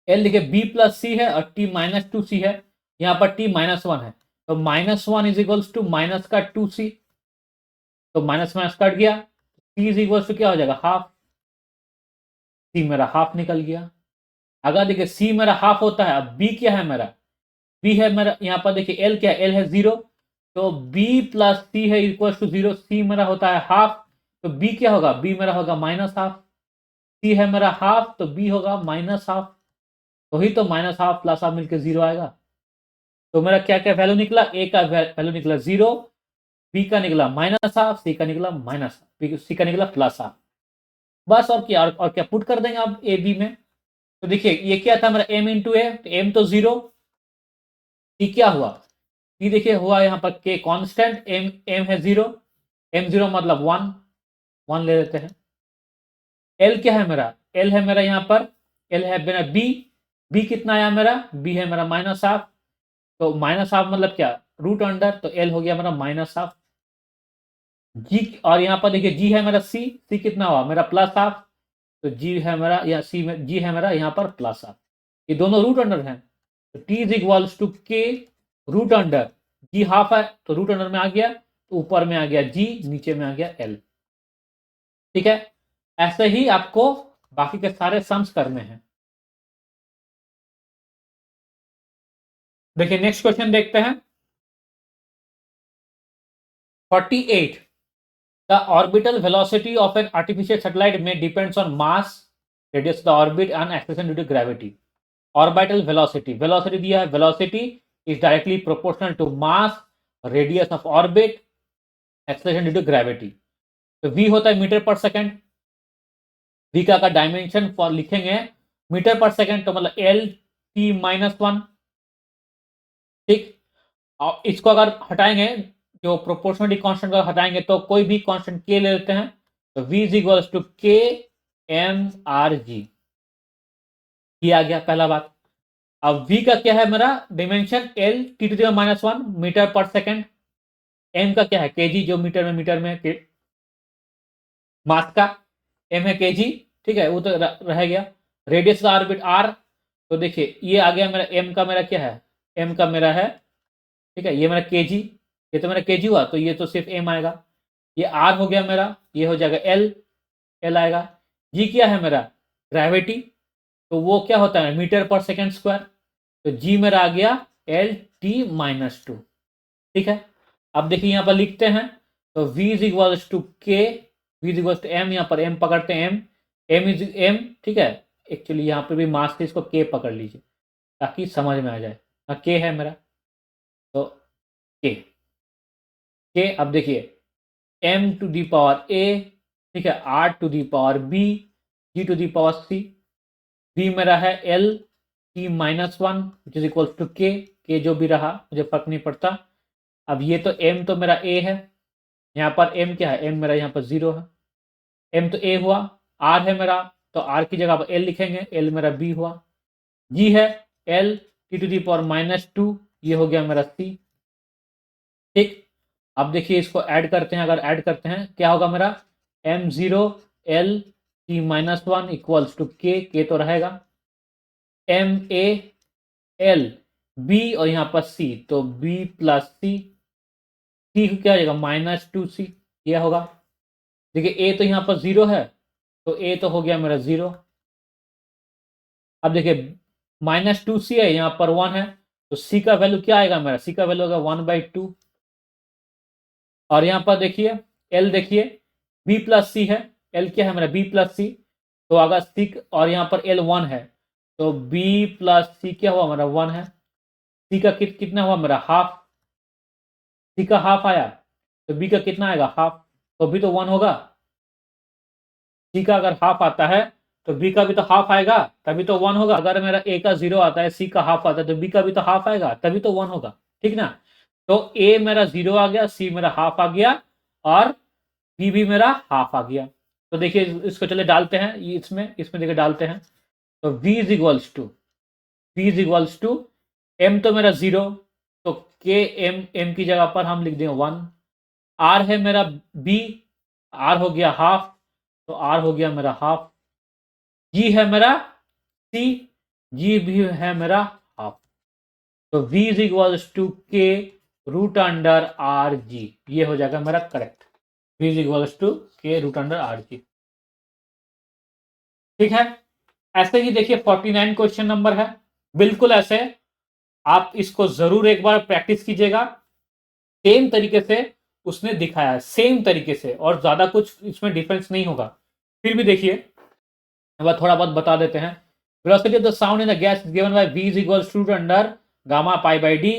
l देखिए b प्लस सी है और t -2c है, यहाँ पर t -1 है, तो -1 इज इक्वल्स टू माइनस का 2c, तो माइनस माइनस कट गया, c इज इक्वल्स टू क्या हो जाएगा हाफ, c मेरा हाफ निकल गया। अगर देखिए c मेरा हाफ होता है, अब b क्या है मेरा, b है मेरा यहाँ पर देखिए l क्या है, l है 0, तो b प्लस c है इक्वल्स टू 0, c मेरा होता है हाफ, तो b क्या होगा, b मेरा होगा माइनस हाफ, c है मेरा हाफ तो b होगा माइनस हाफ, वही तो माइनस हाफ प्लस हाफ मिलकर 0 आएगा। तो मेरा क्या क्या वैल्यू निकला, a का वैल्यू निकला 0, b का निकला माइनस हाफ, c का निकला माइनस हाफ, c का निकला प्लस हाफ। बस और क्या, और क्या पुट कर देंगे आप ए बी में। तो देखिए ये क्या था मेरा m इंटू ए, तो m तो 0, c क्या हुआ, c देखिए हुआ यहाँ पर k कांस्टेंट, m है 0, m0 मतलब 1, 1 ले लेते हैं। l क्या है मेरा, l है मेरा यहाँ पर, l है मेरा b कितना आया मेरा, b है मेरा माइनस हाफ, तो माइनस हाफ मतलब क्या, रूट अंडर, तो l हो गया मेरा माइनस हाफ। g, और यहाँ पर देखिए g है मेरा c कितना हुआ मेरा प्लस हाफ, तो g है मेरा या c में g है मेरा यहाँ पर प्लस हाफ, ये दोनों रूट अंडर हैं, तो t is equals to k root under, g half है तो रूट अंडर में आ गया, तो ऊपर में आ गया g, नीचे में आ गया l। ठीक है, ऐसे ही आपको बाकी के सारे सम्स करने हैं। देखिए नेक्स्ट क्वेश्चन देखते हैं 48। The orbital velocity of an artificial satellite may depends on mass, radius of the orbit and acceleration due to gravity. Orbital velocity, velocity दिया है, velocity is directly proportional to mass, radius of orbit, acceleration due to gravity। तो v होता है मीटर पर सेकंड, v का डायमेंशन फॉर लिखेंगे मीटर पर सेकंड, तो मतलब l t माइनस 1। ठीक, और इसको अगर हटाएंगे, जो प्रोपोर्शनलिटी कांस्टेंट को हटाएंगे तो कोई भी कांस्टेंट k ले लेते हैं, तो v is equals to k m r g, ये आ गया पहला बात। अब v का क्या है मेरा dimension, l t to the minus 1 metre पर सेकंड, m का क्या है kg, जो मीटर में मास का m है kg, ठीक है वो तो रह गया। रेडियस का ऑर्बिट r, तो देखिए ये आ गया मेरा m का, मेरा क्या है m का मेरा है, ठीक है ये मेरा kg, ये तो मेरा kg हुआ, तो ये तो सिर्फ m आएगा, ये r हो गया मेरा, ये हो जाएगा l आएगा। g क्या है मेरा ग्रेविटी, तो वो क्या होता है मीटर पर सेकंड स्क्वायर, तो g मेरा आ गया l t माइनस 2। ठीक है, अब देखिए यहाँ पर लिखते हैं, तो v is equals to k, v is equals to m, यहाँ पर m पकड़ते हैं, m इज m, ठीक है, एक्चुअली यहाँ पर भी मास से इसको k पकड़ लीजिए ताकि समझ में आ जाए, k है मेरा, तो k, अब देखिए m to the power a, ठीक है, r to the power b, g to the power c, v मेरा है l t minus 1 which is equal to k जो भी रहा मुझे फर्क नहीं पड़ता। अब ये तो m तो मेरा a है, यहाँ पर m क्या है, m मेरा यहाँ पर 0 है, m तो a हुआ, r है मेरा, तो r की जगह पर l लिखेंगे, l मेरा b हुआ, g है l t to the power minus 2, ये हो गया मेरा c। ठीक, अब देखिए इसको ऐड करते हैं, अगर ऐड करते हैं क्या होगा मेरा m0 l t minus 1 equals to k तो रहेगा, m a l b और यहाँ पर c, तो b प्लस c क्या हो जाएगा माइनस 2c, यह होगा। देखिए a तो यहाँ पर 0 है, तो a तो हो गया मेरा 0। अब देखिए माइनस 2c है, यहाँ पर 1 है, तो c का वैल्यू क्या आएगा मेरा, c का वैल्यू होगा 1/2। और यहाँ पर देखिए l देखिए b प्लस सी है, l क्या है मेरा b प्लस सी, तो अगर c और यहाँ पर l 1 है, तो b प्लस सी क्या हुआ मेरा 1 है, c का कितना हुआ मेरा हाफ, c का हाफ आया, तो b का कितना आएगा हाफ, तो b तो 1 होगा। c का अगर हाफ आता है तो b का भी तो हाफ आएगा, तभी तो 1 होगा। अगर मेरा a का 0 आता है, c का हाफ आता है, तो b का भी तो हाफ आएगा, तभी तो 1 होगा। ठीक ना, तो a मेरा 0 आ गया, c मेरा हाफ आ गया, और b भी मेरा हाफ आ गया। तो देखिए इसको चले डालते हैं, इसमें देखिए डालते हैं, तो v is equals to m तो मेरा 0, तो k m की जगह पर हम लिख दें 1, r है मेरा b, r हो गया हाफ, तो r हो गया मेरा हाफ, g है मेरा c, g भी है मेरा हाफ, तो v is equals to k root under R G, ये हो जाएगा मेरा correct. v is equals to K root under R G. ठीक है, ऐसे ही देखिए 49 क्वेश्चन नंबर है, बिल्कुल ऐसे आप इसको जरूर एक बार प्रैक्टिस कीजिएगा। सेम तरीके से उसने दिखाया है, सेम तरीके से, और ज्यादा कुछ इसमें डिफरेंस नहीं होगा। फिर भी देखिए, अब थोड़ा बहुत बता देते हैं। Velocity of the sound in the gas is given by v is equals to under gamma pi by D.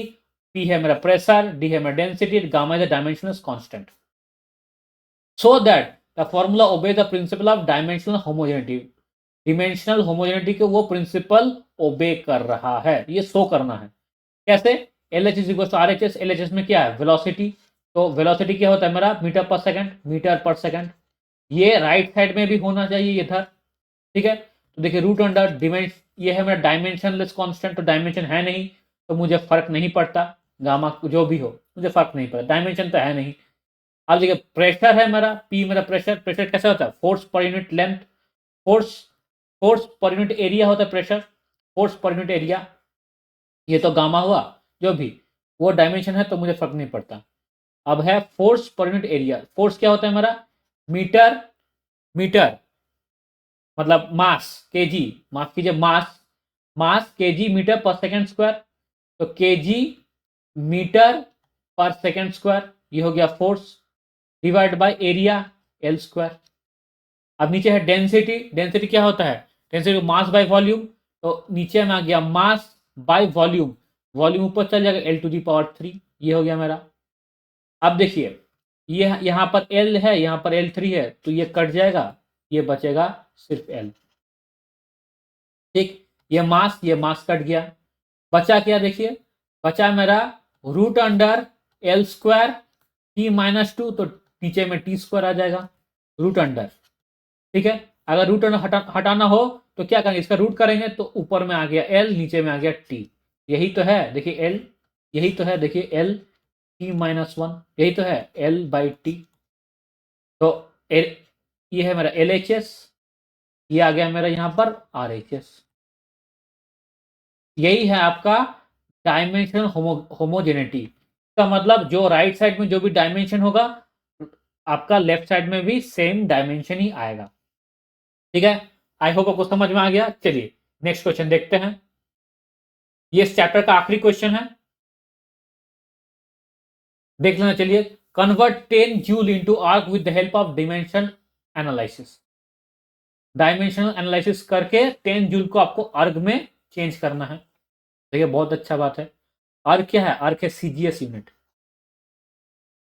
p है मेरा प्रेशर, d है मेरा density, gamma is the dimensional constant. So that the formula obey the principle of dimensional homogeneity. Dimensional homogeneity के वो प्रिंसिपल ओबे कर रहा है, ये शो करना है। कैसे? L H is equal to R H S. L H S में क्या है? वेलोसिटी। तो वेलोसिटी क्या होता है मेरा? मीटर पर सेकंड, मीटर पर सेकंड। ये राइट साइड में भी होना चाहिए इधर। ठीक है, तो देखिए रूट अंडर डिमेंशन, ये है मेरा डायमेंशनलेस कांस्टेंट, तो डायमेंशन है नहीं, तो मुझे फर्क नहीं पड़ता, गामा जो भी हो मुझे फर्क नहीं पड़ता, डायमेंशन तो है नहीं। अब देखिए प्रेशर है मेरा, पी मेरा प्रेशर। प्रेशर कैसे होता है? Force per unit length. Force, force per unit area होता है pressure, force per unit area. ये तो गामा हुआ, जो भी वो डायमेंशन है तो मुझे फर्क नहीं पड़ता। अब है force per unit area. Force क्या होता है मेरा? मीटर, मीटर मतलब मास, केजी, माफ कीजिए मास, मास केजी मीटर पर सेकंड स्क्वायर। तो केजी मीटर पर सेकंड स्क्वायर, ये हो गया force, divide by area L square. अब नीचे है डेंसिटी। डेंसिटी क्या होता है? Density mass by volume. तो नीचे में आ गया मास बाय वॉल्यूम, वॉल्यूम ऊपर चल जाएगा एल टू दी पावर 3, ये हो गया मेरा। अब देखिए ये यहां पर एल है, यहां पर L3 है, तो ये कट जाएगा, ये बचेगा सिर्फ एल। ठीक, ये मास कट गया, बचा क्या? देखिए बचा मेरा root under L square T minus two, तो नीचे में टी स्क्वायर आ जाएगा रूट अंडर। ठीक है, अगर रूट अंडर हटाना हो तो क्या करेंगे? इसका रूट करेंगे तो ऊपर में आ गया एल, नीचे में आ गया टी। यही तो है, देखिए एल, यही तो है, देखिए एल टी माइनस वन, यही तो है एल बाई टी। तो एल, ये है मेरा एल एच एस, ये आ गया मेरा यहां पर आर एच एस। यही है आपका डायमेंशनल होमोजेनिटी का मतलब, जो राइट साइड में जो भी डायमेंशन होगा, आपका लेफ्ट साइड में भी सेम डायमेंशन ही आएगा। ठीक है, आई होप आपको समझ में आ गया। चलिए नेक्स्ट क्वेश्चन देखते हैं, ये इस चैप्टर का आखिरी क्वेश्चन है, देख लेना। चलिए, convert 10 joule into arc with the help of dimension analysis. Dimensional analysis करके 10 जूल को आपको अर्ग में चेंज करना है। देखिए बहुत अच्छा बात है। अर्ग क्या है? अर्ग है सीजीएस यूनिट,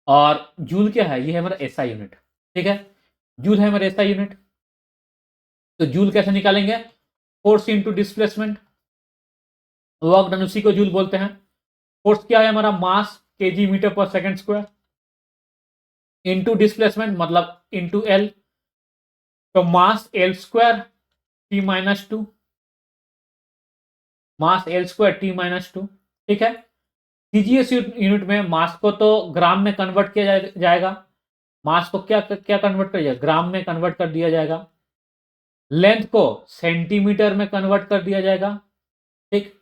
और जूल क्या है? ये है हमारा एसआई यूनिट। ठीक है, जूल है हमारा एसआई यूनिट। तो जूल कैसे निकालेंगे? Force into displacement, work done, उसी को जूल बोलते हैं। फोर्स क्या है हमारा? मास केजी मीटर पर सेकंड स्क्वायर, इंटू डिस्प्लेसमेंट मतलब इंटू एल, तो mass L square T minus two, mass L square T minus two. ठीक है, सीजीएस यूनिट में मास को तो ग्राम में कन्वर्ट किया जाएगा, मास को क्या क्या कन्वर्ट कर दिया? ग्राम में कन्वर्ट कर दिया जाएगा। लेंथ को सेंटीमीटर में कन्वर्ट कर दिया जाएगा। ठीक,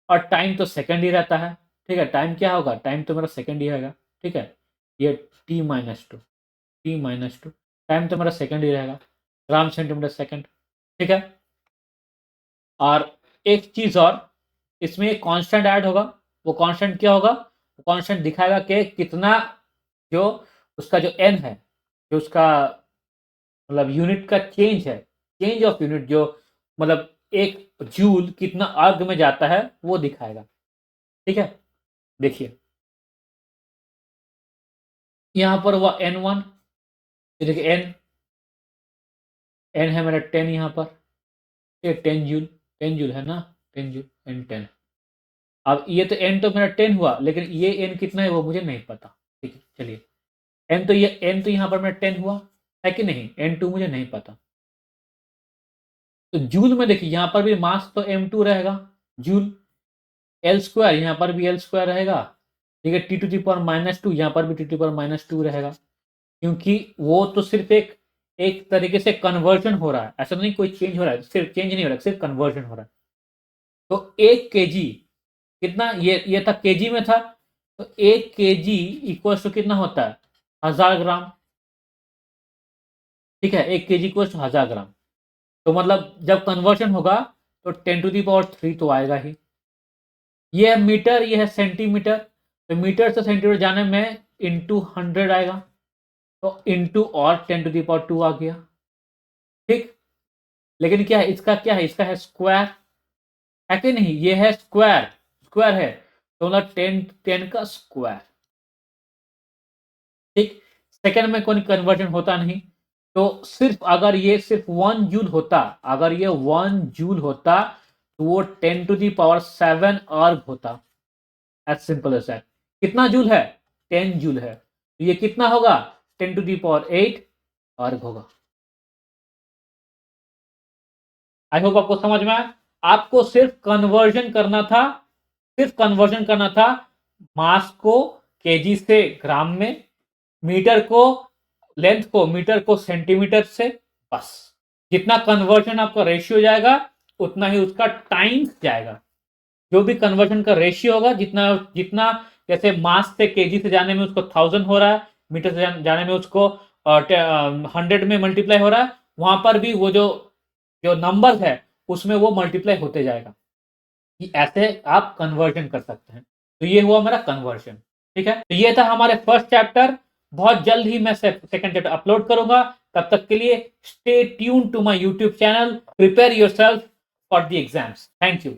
और टाइम तो सेकंड ही रहता है। ठीक है, टाइम क्या होगा? टाइम तो मेरा सेकंड ही रहेगा। ठीक है, ये T minus to, T minus to, time तो मेरा सेकंड ही रहेगा, ग्राम सेंटीमीटर सेकंड। ठीक है, और एक चीज और, इसमें एक कांस्टेंट ऐड होगा। वो कांस्टेंट क्या होगा? वो कांस्टेंट दिखाएगा कि कितना, जो उसका जो एन है, जो उसका मतलब यूनिट का चेंज है, चेंज ऑफ यूनिट, जो मतलब एक जूल कितना अर्ग में जाता है वो दिखाएगा। ठीक है, देखिए यहां पर हुआ N1, देखिए एन, एन है मेरा 10 यहां पर, ये 10 जूल, 10 जूल है ना, 10 जूल एन 10। अब ये तो एन तो मेरा 10 हुआ, लेकिन ये एन कितना है वो मुझे नहीं पता। ठीक है, चलिए एन तो, ये एन तो यहां पर मेरा 10 हुआ है कि नहीं, N2 मुझे नहीं पता। तो जूल में देखिए यहां पर भी मास तो M2 रहेगा, जूल। एल स्क्वायर, यहाँ पर भी एल स्क्वायर रहेगा। ठीक है, T to the power minus two, यहाँ पर भी T to power minus two रहेगा, क्योंकि वो तो सिर्फ एक एक तरीके से कन्वर्जन हो रहा है, ऐसा नहीं कोई चेंज हो रहा है, सिर्फ चेंज नहीं हो रहा है, सिर्फ कन्वर्जन हो रहा है। तो एक केजी कितना, ये था केजी में था, तो 1 kg इक्वल टू कितना होता है? 1000 ग्राम। ठीक है, 1 kg इक्वल टू 1000 ग्राम। तो मतलब जब कन्वर्शन होगा तो 10⁻³ तो आएगा ही। ये है मीटर, ये है सेंटीमीटर। तो मीटर से सेंटीमीटर जाने में इंटू 100 आएगा, तो इंटू और 10⁻² आ गया। ठीक, लेकिन क्या है इसका, क्या है इसका है स्क्वायर, है कि नहीं? ये है स्क्वायर, स्क्वायर है तो मतलब 10 का स्क्वायर। ठीक, सेकंड में कोई कन्वर्जन होता नहीं। तो सिर्फ अगर ये सिर्फ 1 जूल होता, अगर ये 1 जूल होता तो वो 10⁻7 अर्ग होता। As simple as that. कितना जूल है? 10 जूल है, तो ये कितना होगा? 10⁸ अर्ग होगा। आई होप आपको समझ में आया। आपको सिर्फ कन्वर्जन करना था, सिर्फ कन्वर्जन करना था मास को केजी से ग्राम में, मीटर को, लेंथ को मीटर को सेंटीमीटर से, बस। जितना कन्वर्जन आपका रेशियो जाएगा उतना ही उसका टाइम जाएगा। जो भी कन्वर्जन का रेशियो होगा, जितना जितना जैसे मास से केजी से जाने में उसको 1000 हो रहा है, मीटर से जाने में उसको 100 में मल्टीप्लाई हो रहा है, वहां पर भी वो जो जो नंबर है उसमें वो मल्टीप्लाई होते जाएगा। कि ऐसे आप कन्वर्जन कर सकते हैं। तो ये हुआ मेरा कन्वर्जन। ठीक है, तो ये था हमारे फर्स्ट चैप्टर। बहुत जल्द ही मैं सेकंड चैप्टर अपलोड करूंगा। तब तक के लिए stay tune to my YouTube channel. Prepare yourself for the exams. Thank you.